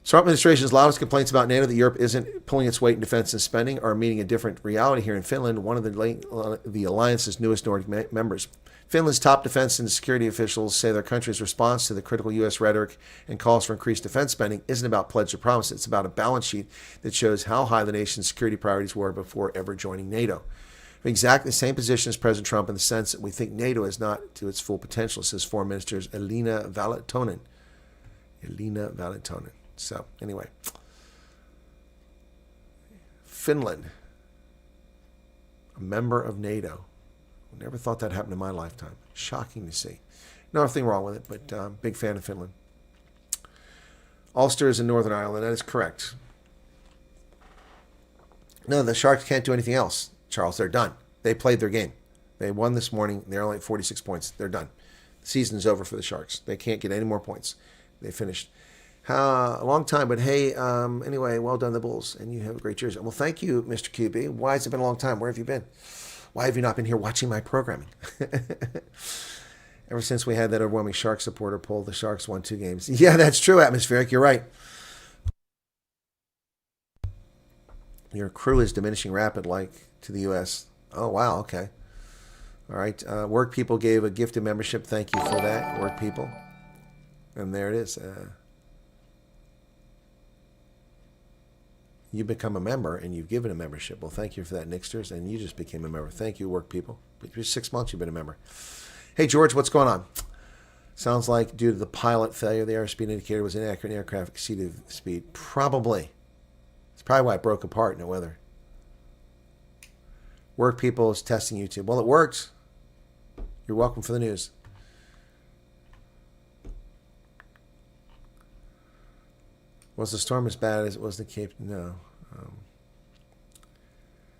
S3: Trump administration's loudest complaints about NATO that Europe isn't pulling its weight in defense and spending are meeting a different reality here in Finland, one of the alliance's newest Nordic members. Finland's top defense and security officials say their country's response to the critical U.S. rhetoric and calls for increased defense spending isn't about pledge or promise. It's about a balance sheet that shows how high the nation's security priorities were before ever joining NATO. We're exactly the same position as President Trump in the sense that we think NATO is not to its full potential, says Foreign Minister Elina Valtonen. So, anyway. Finland, a member of NATO. Never thought that happened in my lifetime. Shocking to see. Nothing wrong with it, but big fan of Finland. Ulster is in Northern Ireland. That is correct. No, the Sharks can't do anything else, Charles. They're done. They played their game. They won this morning. They're only at 46 points. They're done. The season's over for the Sharks. They can't get any more points. They finished. A long time, but hey, anyway, well done, the Bulls, and you have a great jersey. Well, thank you, Mr. QB. Why has it been a long time? Where have you been? Why have you not been here watching my programming? Ever since we had that overwhelming Shark supporter poll, the Sharks won 2 games. Yeah, that's true, Atmospheric. You're right. Your crew is diminishing rapid, like to the U.S. Oh, wow. Okay. All right. Work People gave a gifted membership. Thank you for that, Work People. And there it is. You become a member and you've given a membership. Well, thank you for that, Nixters. And you just became a member. Thank you, Work People. For 6 months you've been a member. Hey, George, what's going on? Sounds like due to the pilot failure, the airspeed indicator was inaccurate and aircraft exceeded speed. Probably. It's probably why it broke apart, no weather. Work People is testing YouTube. Well, it worked. You're welcome for the news. Was the storm as bad as it was the Cape? No. I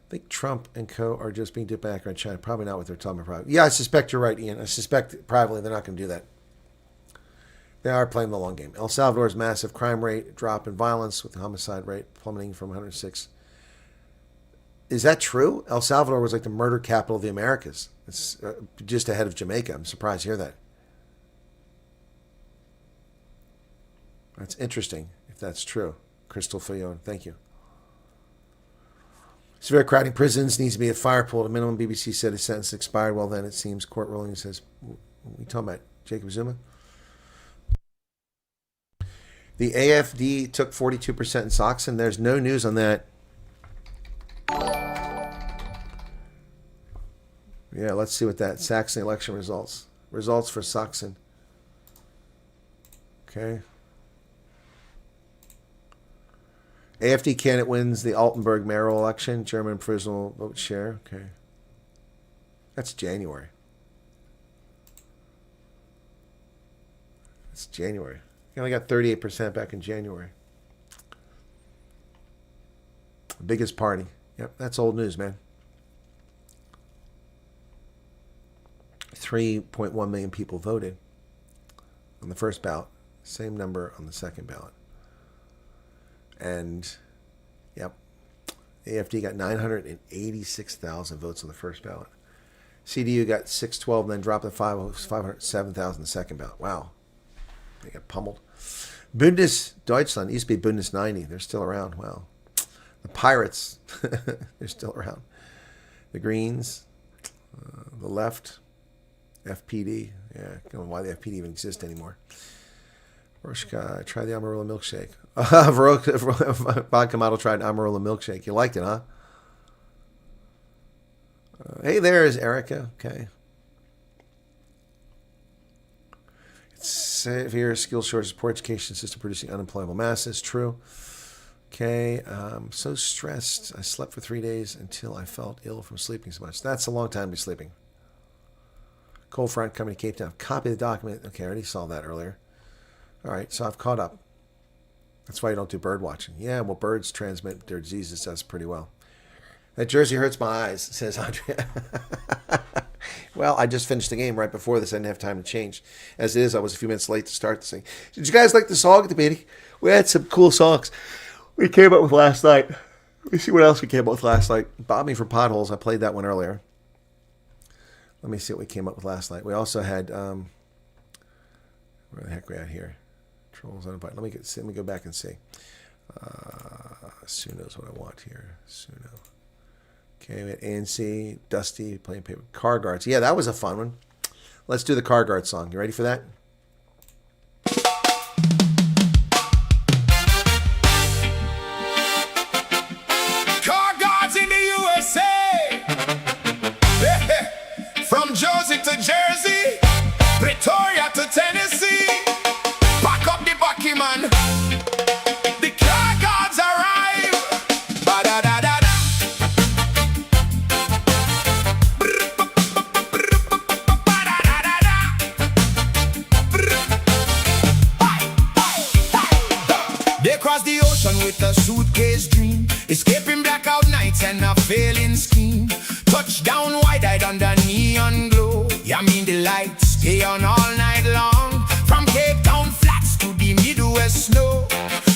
S3: think Trump and co. are just being diplomatic on China. Probably not what they're talking about. Yeah, I suspect you're right, Ian. I suspect privately they're not going to do that. They are playing the long game. El Salvador's massive crime rate drop in violence with the homicide rate plummeting from 106. Is that true? El Salvador was like the murder capital of the Americas. It's just ahead of Jamaica. I'm surprised to hear that. That's interesting. That's true. Crystal Fillon, thank you. Severe crowding prisons needs to be a fire pool. At minimum, BBC said his sentence expired. Well, then it seems court ruling says, what are you talking about? Jacob Zuma? The AFD took 42% in Saxon. There's no news on that. Yeah, let's see what that Saxon election results. Results for Saxon. Okay. AFD candidate wins the Altenburg mayoral election. German provisional vote share. Okay. That's January. That's January. You only got 38% back in January. Biggest party. Yep, that's old news, man. 3.1 million people voted on the first ballot. Same number on the second ballot. And, yep, AFD got 986,000 votes on the first ballot. CDU got 612 and then dropped to 507,000 on the second ballot. Wow. They got pummeled. Bundes Deutschland used to be Bundes 90. They're still around. Wow. The Pirates, they're still around. The Greens, the left, FPD. Yeah, I don't know why the FPD even exists anymore. Roshka, try the Amarillo milkshake. Vodka model tried Amarillo milkshake. You liked it, huh? Hey, there's Erica. Okay. severe skill shortage, poor education system producing unemployable masses. True. Okay, so stressed. I slept for 3 days until I felt ill from sleeping so much. That's a long time to be sleeping. Cold front coming to Cape Town. Copy the document. Okay, I already saw that earlier. All right, so I've caught up. That's why you don't do bird watching. Yeah, well, birds transmit their diseases to us pretty well. That jersey hurts my eyes, says Andrea. Well, I just finished the game right before this. I didn't have time to change. As it is, I was a few minutes late to start this thing. Did you guys like the song at the beginning? We had some cool songs we came up with last night. Let me see what else we came up with last night. Bob Me for Potholes. I played that one earlier. Let me see what we came up with last night. We also had... where the heck are we at here? Trolls on a bite. Let me go back and see. Sue knows what I want here. Sue knows. Okay, we had ANC, Dusty, playing paper. Car Guards. Yeah, that was a fun one. Let's do the Car Guard song. You ready for that?
S4: Car Guards in the USA. From Jersey to Jersey, Pretoria to Tennessee. Back up the bucky man. The Car Guards arrive. Ba-da-da-da-da. They cross the ocean with a suitcase dream, escaping blackout nights and a failing scheme. Touchdown wide-eyed under neon glow. Yeah, mean the lights stay on all night long. From Cape Town flats to the Midwest snow.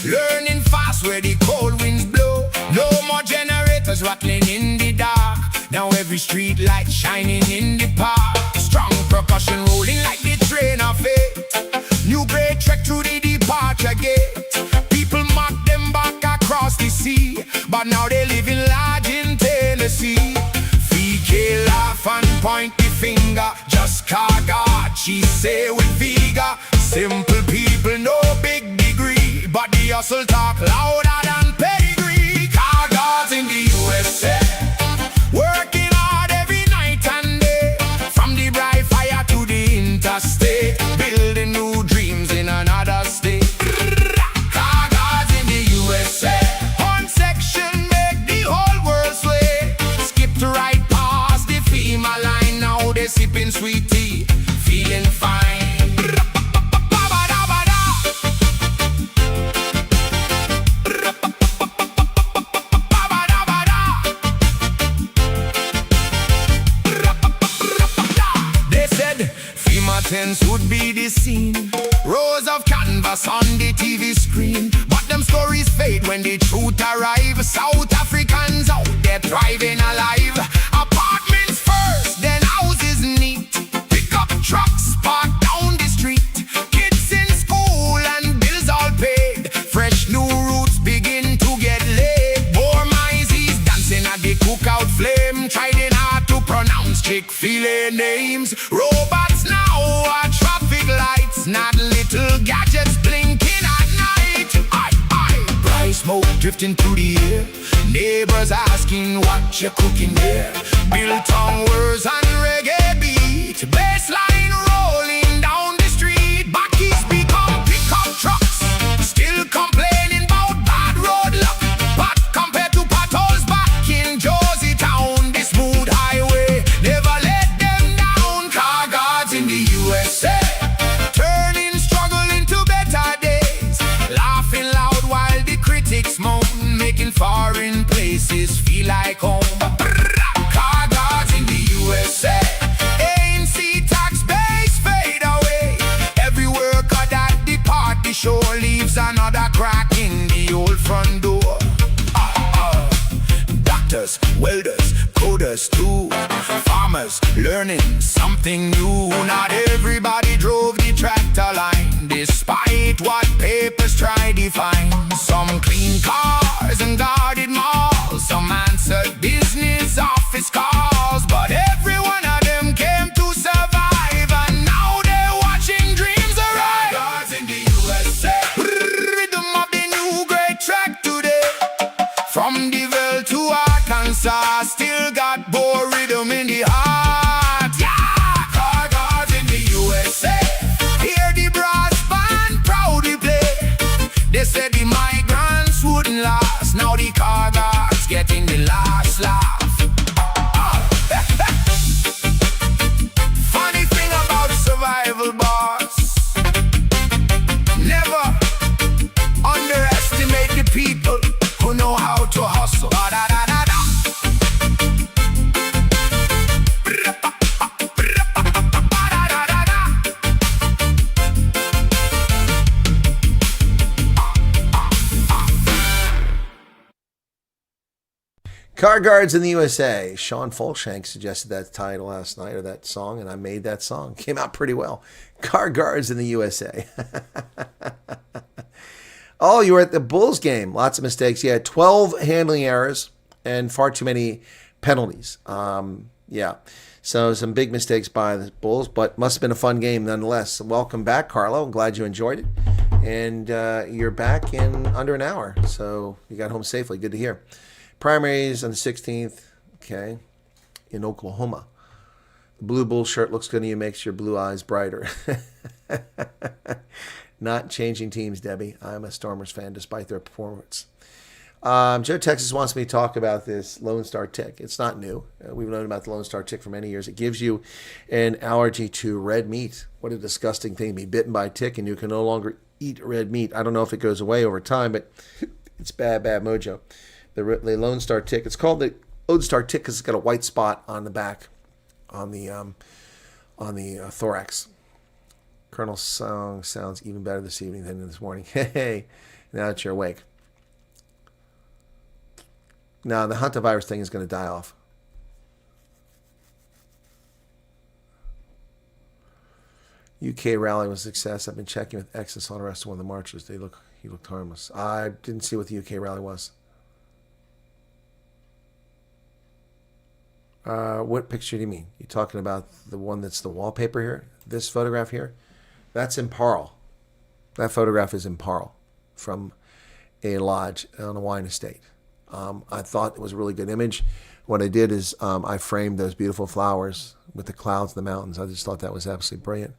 S4: Learning fast where the cold winds blow. No more generators rattling in the dark. Now every street light shining in the park. Strong percussion rolling like the train of fate. New great trek through the departure gate. People mock them back across the sea, but now they live in large in Tennessee. VK laugh and point the finger. Just Car Guard, she say with vigor. Simple people, no big degree, but the hustle talk louder than pedigree. Car Guards in the USA, working hard every night and day. From the bright fire to the interstate, building new dreams in another state. Car Guards in the USA, one section make the whole world sway. Skip to right past the FEMA line, now they sipping sweet tea, feeling fine. They said FEMA tents would be the scene, rows of canvas on the TV screen. But them stories fade when the truth arrive. South Africans out there thriving alive. Apartments first, then houses neat. Pick up trucks parked down the street. Kids in school and bills all paid. Fresh new roots begin to get laid. More mises dancing at the cookout flame, trying hard to pronounce Chick-fil-A names. Robots now are traffic lights, not little gadgets blinking at night. Bright smoke drifting through the air. Neighbors asking what you're cooking there. Built on words and reggae beat. Bassline rolling down the street. Backies become pickup trucks. Still complaining about bad road luck. But compared to potholes back in Jersey town, the smooth highway never let them down. Car Guards in the USA, turning struggle into better days. Laughing loud while the critics moan, making foreign places feel like home. Car Guards in the USA, ANC tax base fade away. Every worker that depart the show leaves another crack in the old front door. Doctors, welders, coders too. Farmers learning something new. Not everybody drove the tractor line, despite what papers try to find. Some clean cars and guarded malls. Some answered business office calls. But every one of them came to survive, and now they're watching dreams arrive. Guards in the USA, rhythm of the new great track today. From the Deville to Arkansas, still got boy rhythm in the heart. Yeah, Car Guards in the USA, hear the
S3: Car Guards in the USA. Sean Folkshank suggested that title last night, or that song, and I made that song. Came out pretty well. Car Guards in the USA. Oh, you were at the Bulls game. Lots of mistakes. You had 12 handling errors and far too many penalties. Yeah. So some big mistakes by the Bulls, but must have been a fun game nonetheless. So welcome back, Carlo. I'm glad you enjoyed it. And you're back in under an hour. So you got home safely. Good to hear. Primaries on the 16th. Okay. In Oklahoma. The blue Bull shirt looks good on you, makes your blue eyes brighter. Not changing teams, Debbie. I'm a Stormers fan despite their performance. Joe Texas wants me to talk about this Lone Star tick. It's not new. We've known about the Lone Star tick for many years. It gives you an allergy to red meat. What a disgusting thing to be bitten by a tick and you can no longer eat red meat. I don't know if it goes away over time, but it's bad mojo. The Lone Star tick. It's called the Lone Star tick because it's got a white spot on the back, on the thorax. Colonel's song sounds even better this evening than this morning. Hey, now that you're awake. Now, the Hanta virus thing is going to die off. UK rally was a success. I've been checking with X and saw the rest of one of the marchers. He looked harmless. I didn't see what the UK rally was. What picture do you mean? You talking about the one that's the wallpaper here? This photograph here? That's in Parle. That photograph is in Parle from a lodge on a wine estate. I thought it was a really good image. What I did is I framed those beautiful flowers with the clouds and the mountains. I just thought that was absolutely brilliant.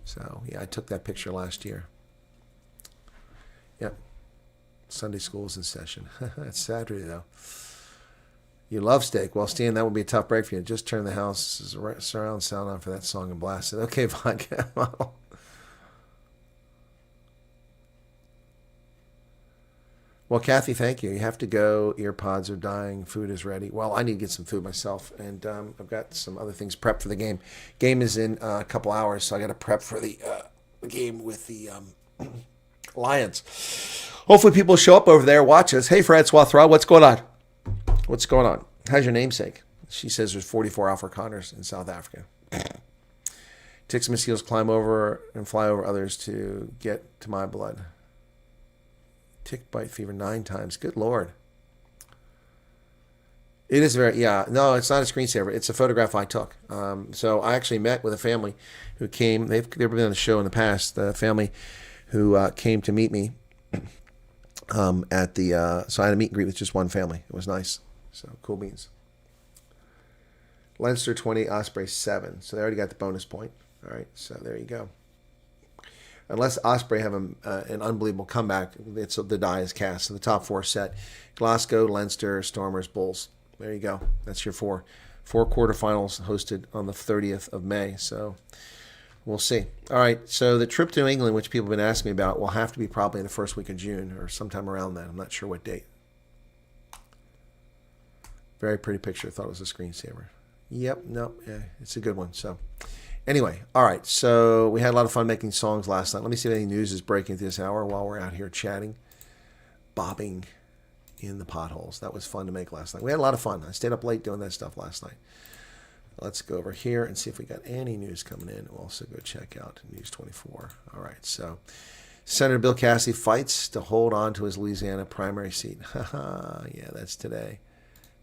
S3: So, yeah, I took that picture last year. Yep. Sunday school's in session. It's Saturday, though. You love steak. Well, Stan, that would be a tough break for you. Just turn the house surround sound on for that song and blast it. Okay, vodka. Well, Kathy, thank you. You have to go. Earpods are dying. Food is ready. Well, I need to get some food myself, and I've got some other things prepped for the game. Game is in a couple hours, so I got to prep for the game with the Lions. Hopefully people show up over there, watch us. Hey, Francois Thra, what's going on? What's going on? How's your namesake? She says there's 44 Afrikaners in South Africa. Ticks and mosquitoes climb over and fly over others to get to my blood. Tick bite fever 9 times. Good Lord. It is very, yeah. No, it's not a screensaver. It's a photograph I took. So I actually met with a family who came. They've been on the show in the past. The family who came to meet me at the, so I had a meet and greet with just one family. It was nice. So cool beans. Leinster 20, Osprey 7. So they already got the bonus point. All right, so there you go. Unless Osprey have an unbelievable comeback, the die is cast. So the top 4 set: Glasgow, Leinster, Stormers, Bulls. There you go. That's your 4 quarterfinals hosted on the 30th of May. So we'll see. All right. So the trip to England, which people have been asking me about, will have to be probably in the first week of June or sometime around that. I'm not sure what date. Very pretty picture. I thought it was a screensaver. Yep. No. Yeah, it's a good one. So. Anyway, all right, so we had a lot of fun making songs last night. Let me see if any news is breaking this hour while we're out here chatting, bobbing in the potholes. That was fun to make last night. We had a lot of fun. I stayed up late doing that stuff last night. Let's go over here and see if we got any news coming in. We'll also go check out News 24. All right, so Senator Bill Cassidy fights to hold on to his Louisiana primary seat. Yeah, that's today.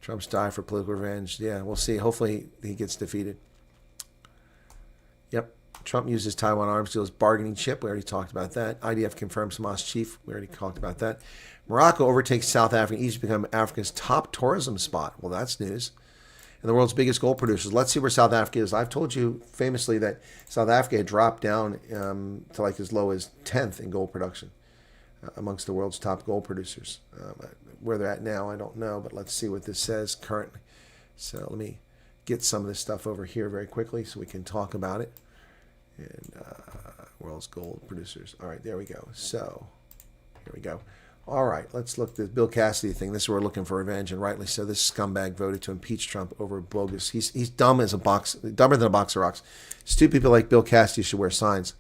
S3: Trump's die for political revenge. Yeah, we'll see. Hopefully he gets defeated. Yep. Trump uses Taiwan arms deal as bargaining chip. We already talked about that. IDF confirms Hamas chief. We already talked about that. Morocco overtakes South Africa. Egypt become Africa's top tourism spot. Well, that's news. And the world's biggest gold producers. Let's see where South Africa is. I've told you famously that South Africa had dropped down to like as low as 10th in gold production amongst the world's top gold producers. Where they're at now, I don't know, but let's see what this says currently. So let me get some of this stuff over here very quickly so we can talk about it. And world's gold producers. All right, there we go. So here we go. All right, let's look at this Bill Cassidy thing. This is where we're looking for revenge, and rightly so. This scumbag voted to impeach Trump over bogus. He's dumb as a box, dumber than a box of rocks. Stupid people like Bill Cassidy should wear signs.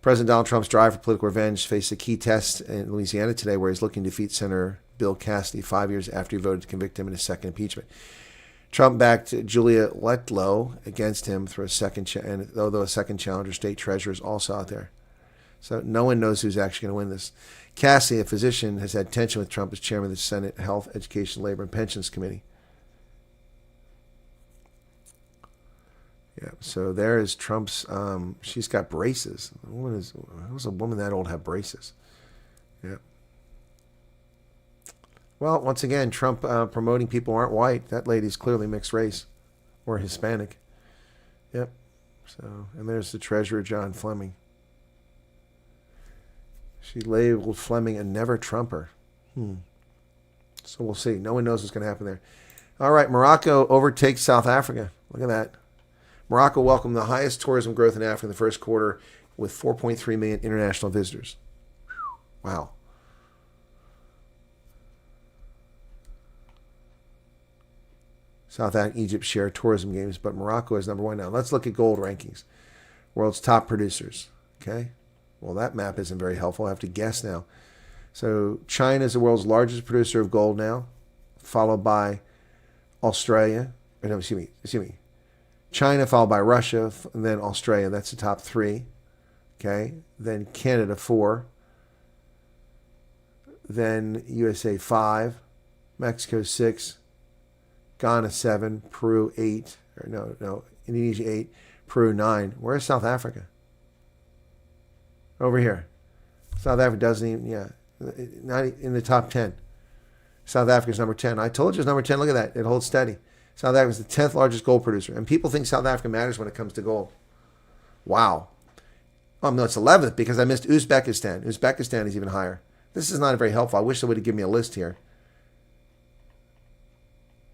S3: President Donald Trump's drive for political revenge faced a key test in Louisiana today, where he's looking to defeat Senator Bill Cassidy 5 years after he voted to convict him in his second impeachment. Trump backed Julia Letlow against him for a second, and although a second challenger, state treasurer, is also out there. So no one knows who's actually going to win this. Cassidy, a physician, has had tension with Trump as chairman of the Senate Health, Education, Labor, and Pensions Committee. Yeah, so there is Trump's, she's got braces. How does a woman that old have braces? Yeah. Well, once again, Trump promoting people who aren't white. That lady's clearly mixed race or Hispanic. Yep. So, and there's the treasurer, John Fleming. She labeled Fleming a never Trumper. So we'll see. No one knows what's going to happen there. All right, Morocco overtakes South Africa. Look at that. Morocco welcomed the highest tourism growth in Africa in the first quarter with 4.3 million international visitors. Wow. South Africa, Egypt share tourism games, but Morocco is number one now. Let's look at gold rankings. World's top producers. Okay. Well, that map isn't very helpful. I have to guess now. So China is the world's largest producer of gold now, followed by Australia. No, excuse me. China, followed by Russia, and then Australia. That's the top three. Okay. Then Canada, 4. Then USA, 5. Mexico, 6. Ghana, 7. Peru, 8. Indonesia, 8. Peru, 9. Where's South Africa? Over here. South Africa doesn't even, not in the top 10. South Africa's number 10. I told you it's number 10. Look at that. It holds steady. South Africa's the 10th largest gold producer. And people think South Africa matters when it comes to gold. Wow. Oh, no, it's 11th because I missed Uzbekistan. Uzbekistan is even higher. This is not very helpful. I wish they would have given me a list here.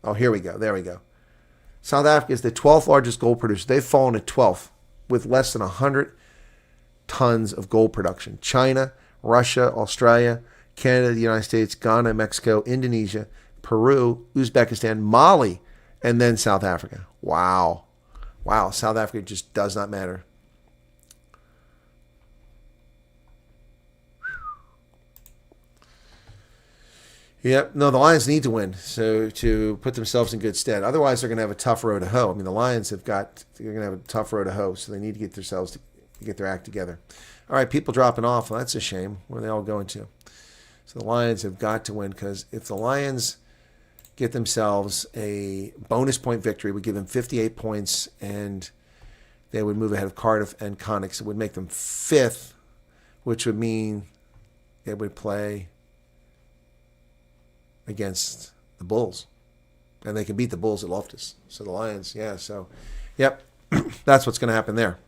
S3: Oh, here we go. There we go. South Africa is the 12th largest gold producer. They've fallen to 12th with less than 100 tons of gold production. China, Russia, Australia, Canada, the United States, Ghana, Mexico, Indonesia, Peru, Uzbekistan, Mali, and then South Africa. Wow. Wow. South Africa just does not matter. Yep. No, the Lions need to win to put themselves in good stead. Otherwise, they're going to have a tough road to hoe. I mean, the Lions they're going to have a tough road to hoe, so they need to get themselves to get their act together. All right, people dropping off. Well, that's a shame. Where are they all going to? So the Lions have got to win because if the Lions get themselves a bonus point victory, it would give them 58 points, and they would move ahead of Cardiff and Connacht. It would make them 5th, which would mean they would play against the Bulls. And they can beat the Bulls at Loftus. So the Lions, yep, that's what's going to happen there.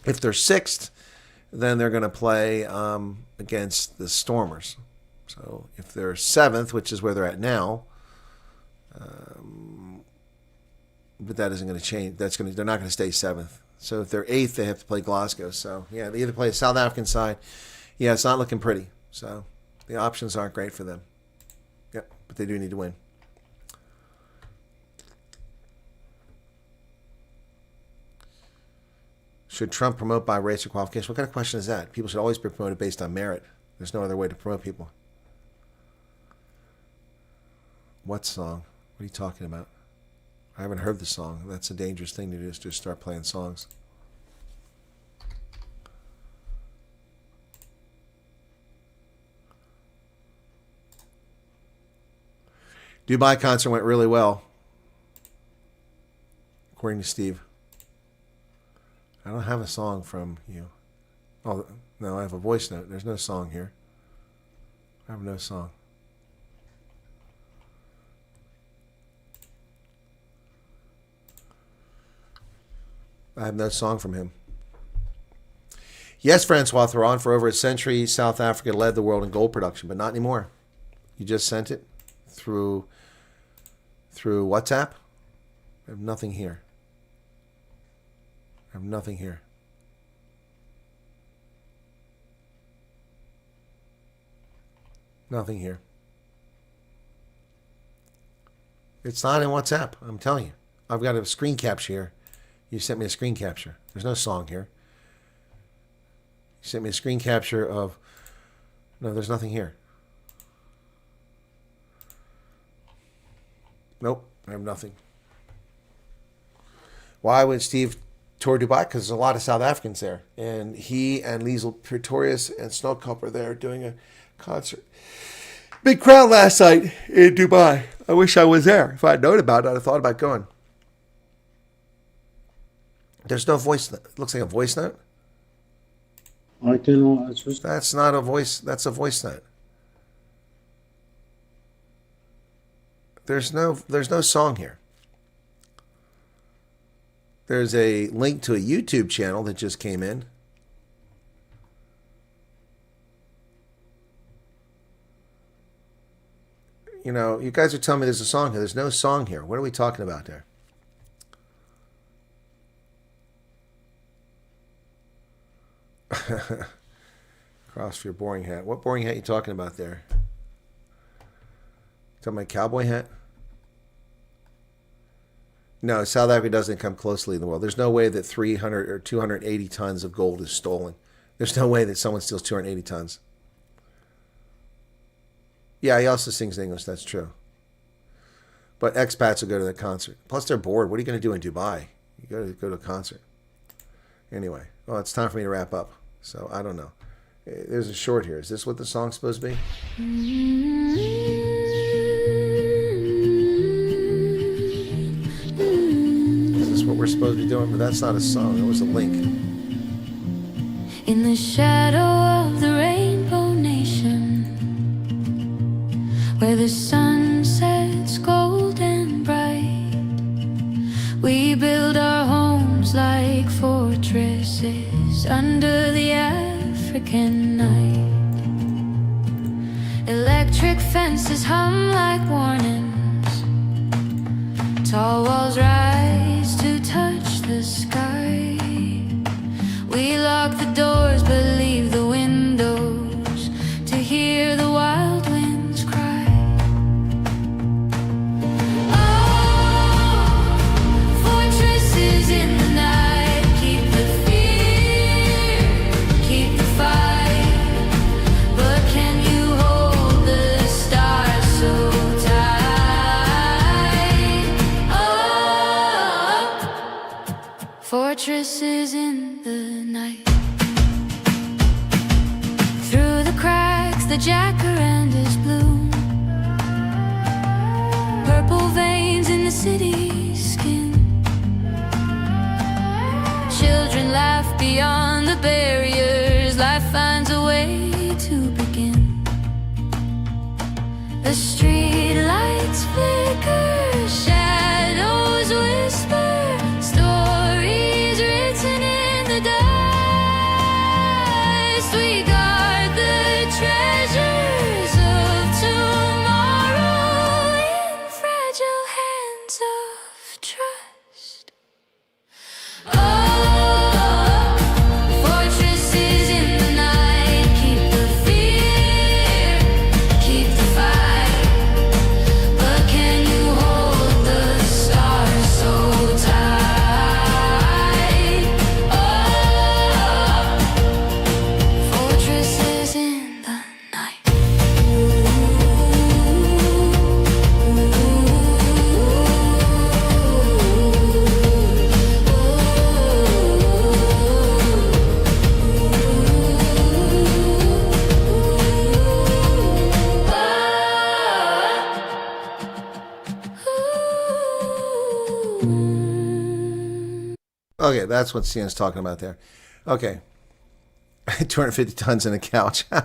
S3: If they're 6th, then they're going to play against the Stormers. So if they're 7th, which is where they're at now, but that isn't going to change. They're not going to stay 7th. So if they're 8th, they have to play Glasgow. So they either play a South African side. Yeah, it's not looking pretty. So the options aren't great for them. Yep, but they do need to win. Should Trump promote by race or qualification? What kind of question is that? People should always be promoted based on merit. There's no other way to promote people. What song? What are you talking about? I haven't heard the song. That's a dangerous thing to do, is just start playing songs. Dubai concert went really well, according to Steve. I don't have a song from you. Oh, no, I have a voice note. There's no song here. I have no song. I have no song from him. Yes, Francois Theron, for over a century, South Africa led the world in gold production, but not anymore. You just sent it through WhatsApp. I have nothing here. I have nothing here. Nothing here. It's not in WhatsApp, I'm telling you. I've got a screen capture here. You sent me a screen capture. There's no song here. You sent me a screen capture of... No, there's nothing here. Nope, I have nothing. Why would Steve tour Dubai? Because there's a lot of South Africans there. And he and Liesl Pretorius and Snowcup are there doing a concert. Big crowd last night in Dubai. I wish I was there. If I had known about it, I'd have thought about going. There's no voice. It looks like a voice note.
S5: I cannot access.
S3: That's not a voice. That's a voice note. There's no song here. There's a link to a YouTube channel that just came in. You know, you guys are telling me there's a song here. There's no song here. What are we talking about there? Cross for your boring hat. What boring hat are you talking about there? Talking about cowboy hat? No, South Africa doesn't come closely in the world. There's no way that 300 or 280 tons of gold is stolen. There's no way that someone steals 280 tons. Yeah, he also sings English. That's true. But expats will go to the concert. Plus, they're bored. What are you going to do in Dubai? You go to a concert. Anyway, well, it's time for me to wrap up. So, I don't know. There's a short here. Is this what the song's supposed to be? Is this what we're supposed to be doing? But that's not a song. It was a link.
S1: In the shadow of the rainbow nation, where the sun sets golden bright, we build our homes like fortresses under the African night. Electric fences hum like warnings, tall walls rise to touch the sky. We lock the doors but leave the windows to hear the wild winds cry. Oh, fortresses in the night, keep the fear, keep the fight. But can you hold the stars so tight? Oh, fortresses in the night. Through the cracks the jacarandas bloom, purple veins in the city's skin. Children laugh beyond the barriers, life finds a way to begin. The street lights flicker, shadows whisper, stories written in the dust. We guard the treasures of tomorrow in fragile hands of trust. Oh, fortresses in the night, keep the fear, keep the fight. But can you hold the stars so tight? Oh, fortresses in the night.
S3: Okay, that's what Cian's talking about there. Okay. 250 tons in a couch. All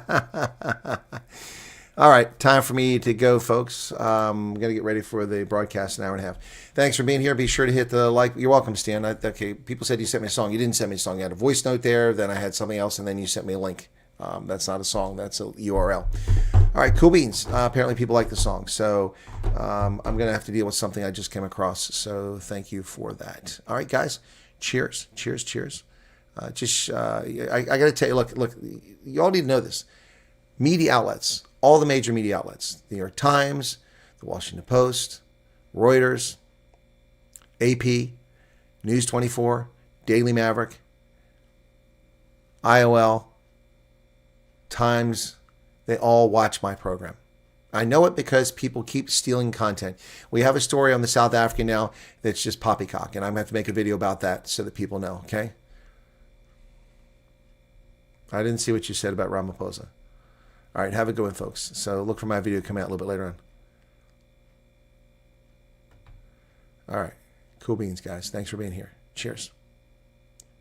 S3: right, time for me to go, folks. I'm going to get ready for the broadcast, an hour and a half. Thanks for being here. Be sure to hit the like. You're welcome, Stan. Okay, people said you sent me a song. You didn't send me a song. You had a voice note there, then I had something else, and then you sent me a link. That's not a song. That's a URL. All right, cool beans. Apparently people like the song. So I'm going to have to deal with something I just came across. So thank you for that. All right, guys. Cheers. Cheers, cheers. I got to tell you, look, you all need to know this. Media outlets, all the major media outlets, the New York Times, the Washington Post, Reuters, AP, News 24, Daily Maverick, IOL, Times, they all watch my program. I know it because people keep stealing content. We have a story on the South African now that's just poppycock, and I'm going to have to make a video about that so that people know, okay? I didn't see what you said about Ramaphosa. All right, have a good one, folks. So look for my video coming out a little bit later on. All right, cool beans, guys. Thanks for being here. Cheers.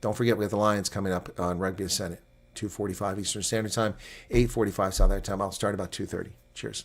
S3: Don't forget, we have the Lions coming up on Rugby Senate, 2:45 Eastern Standard Time, 8:45 South African time. I'll start about 2:30. Cheers.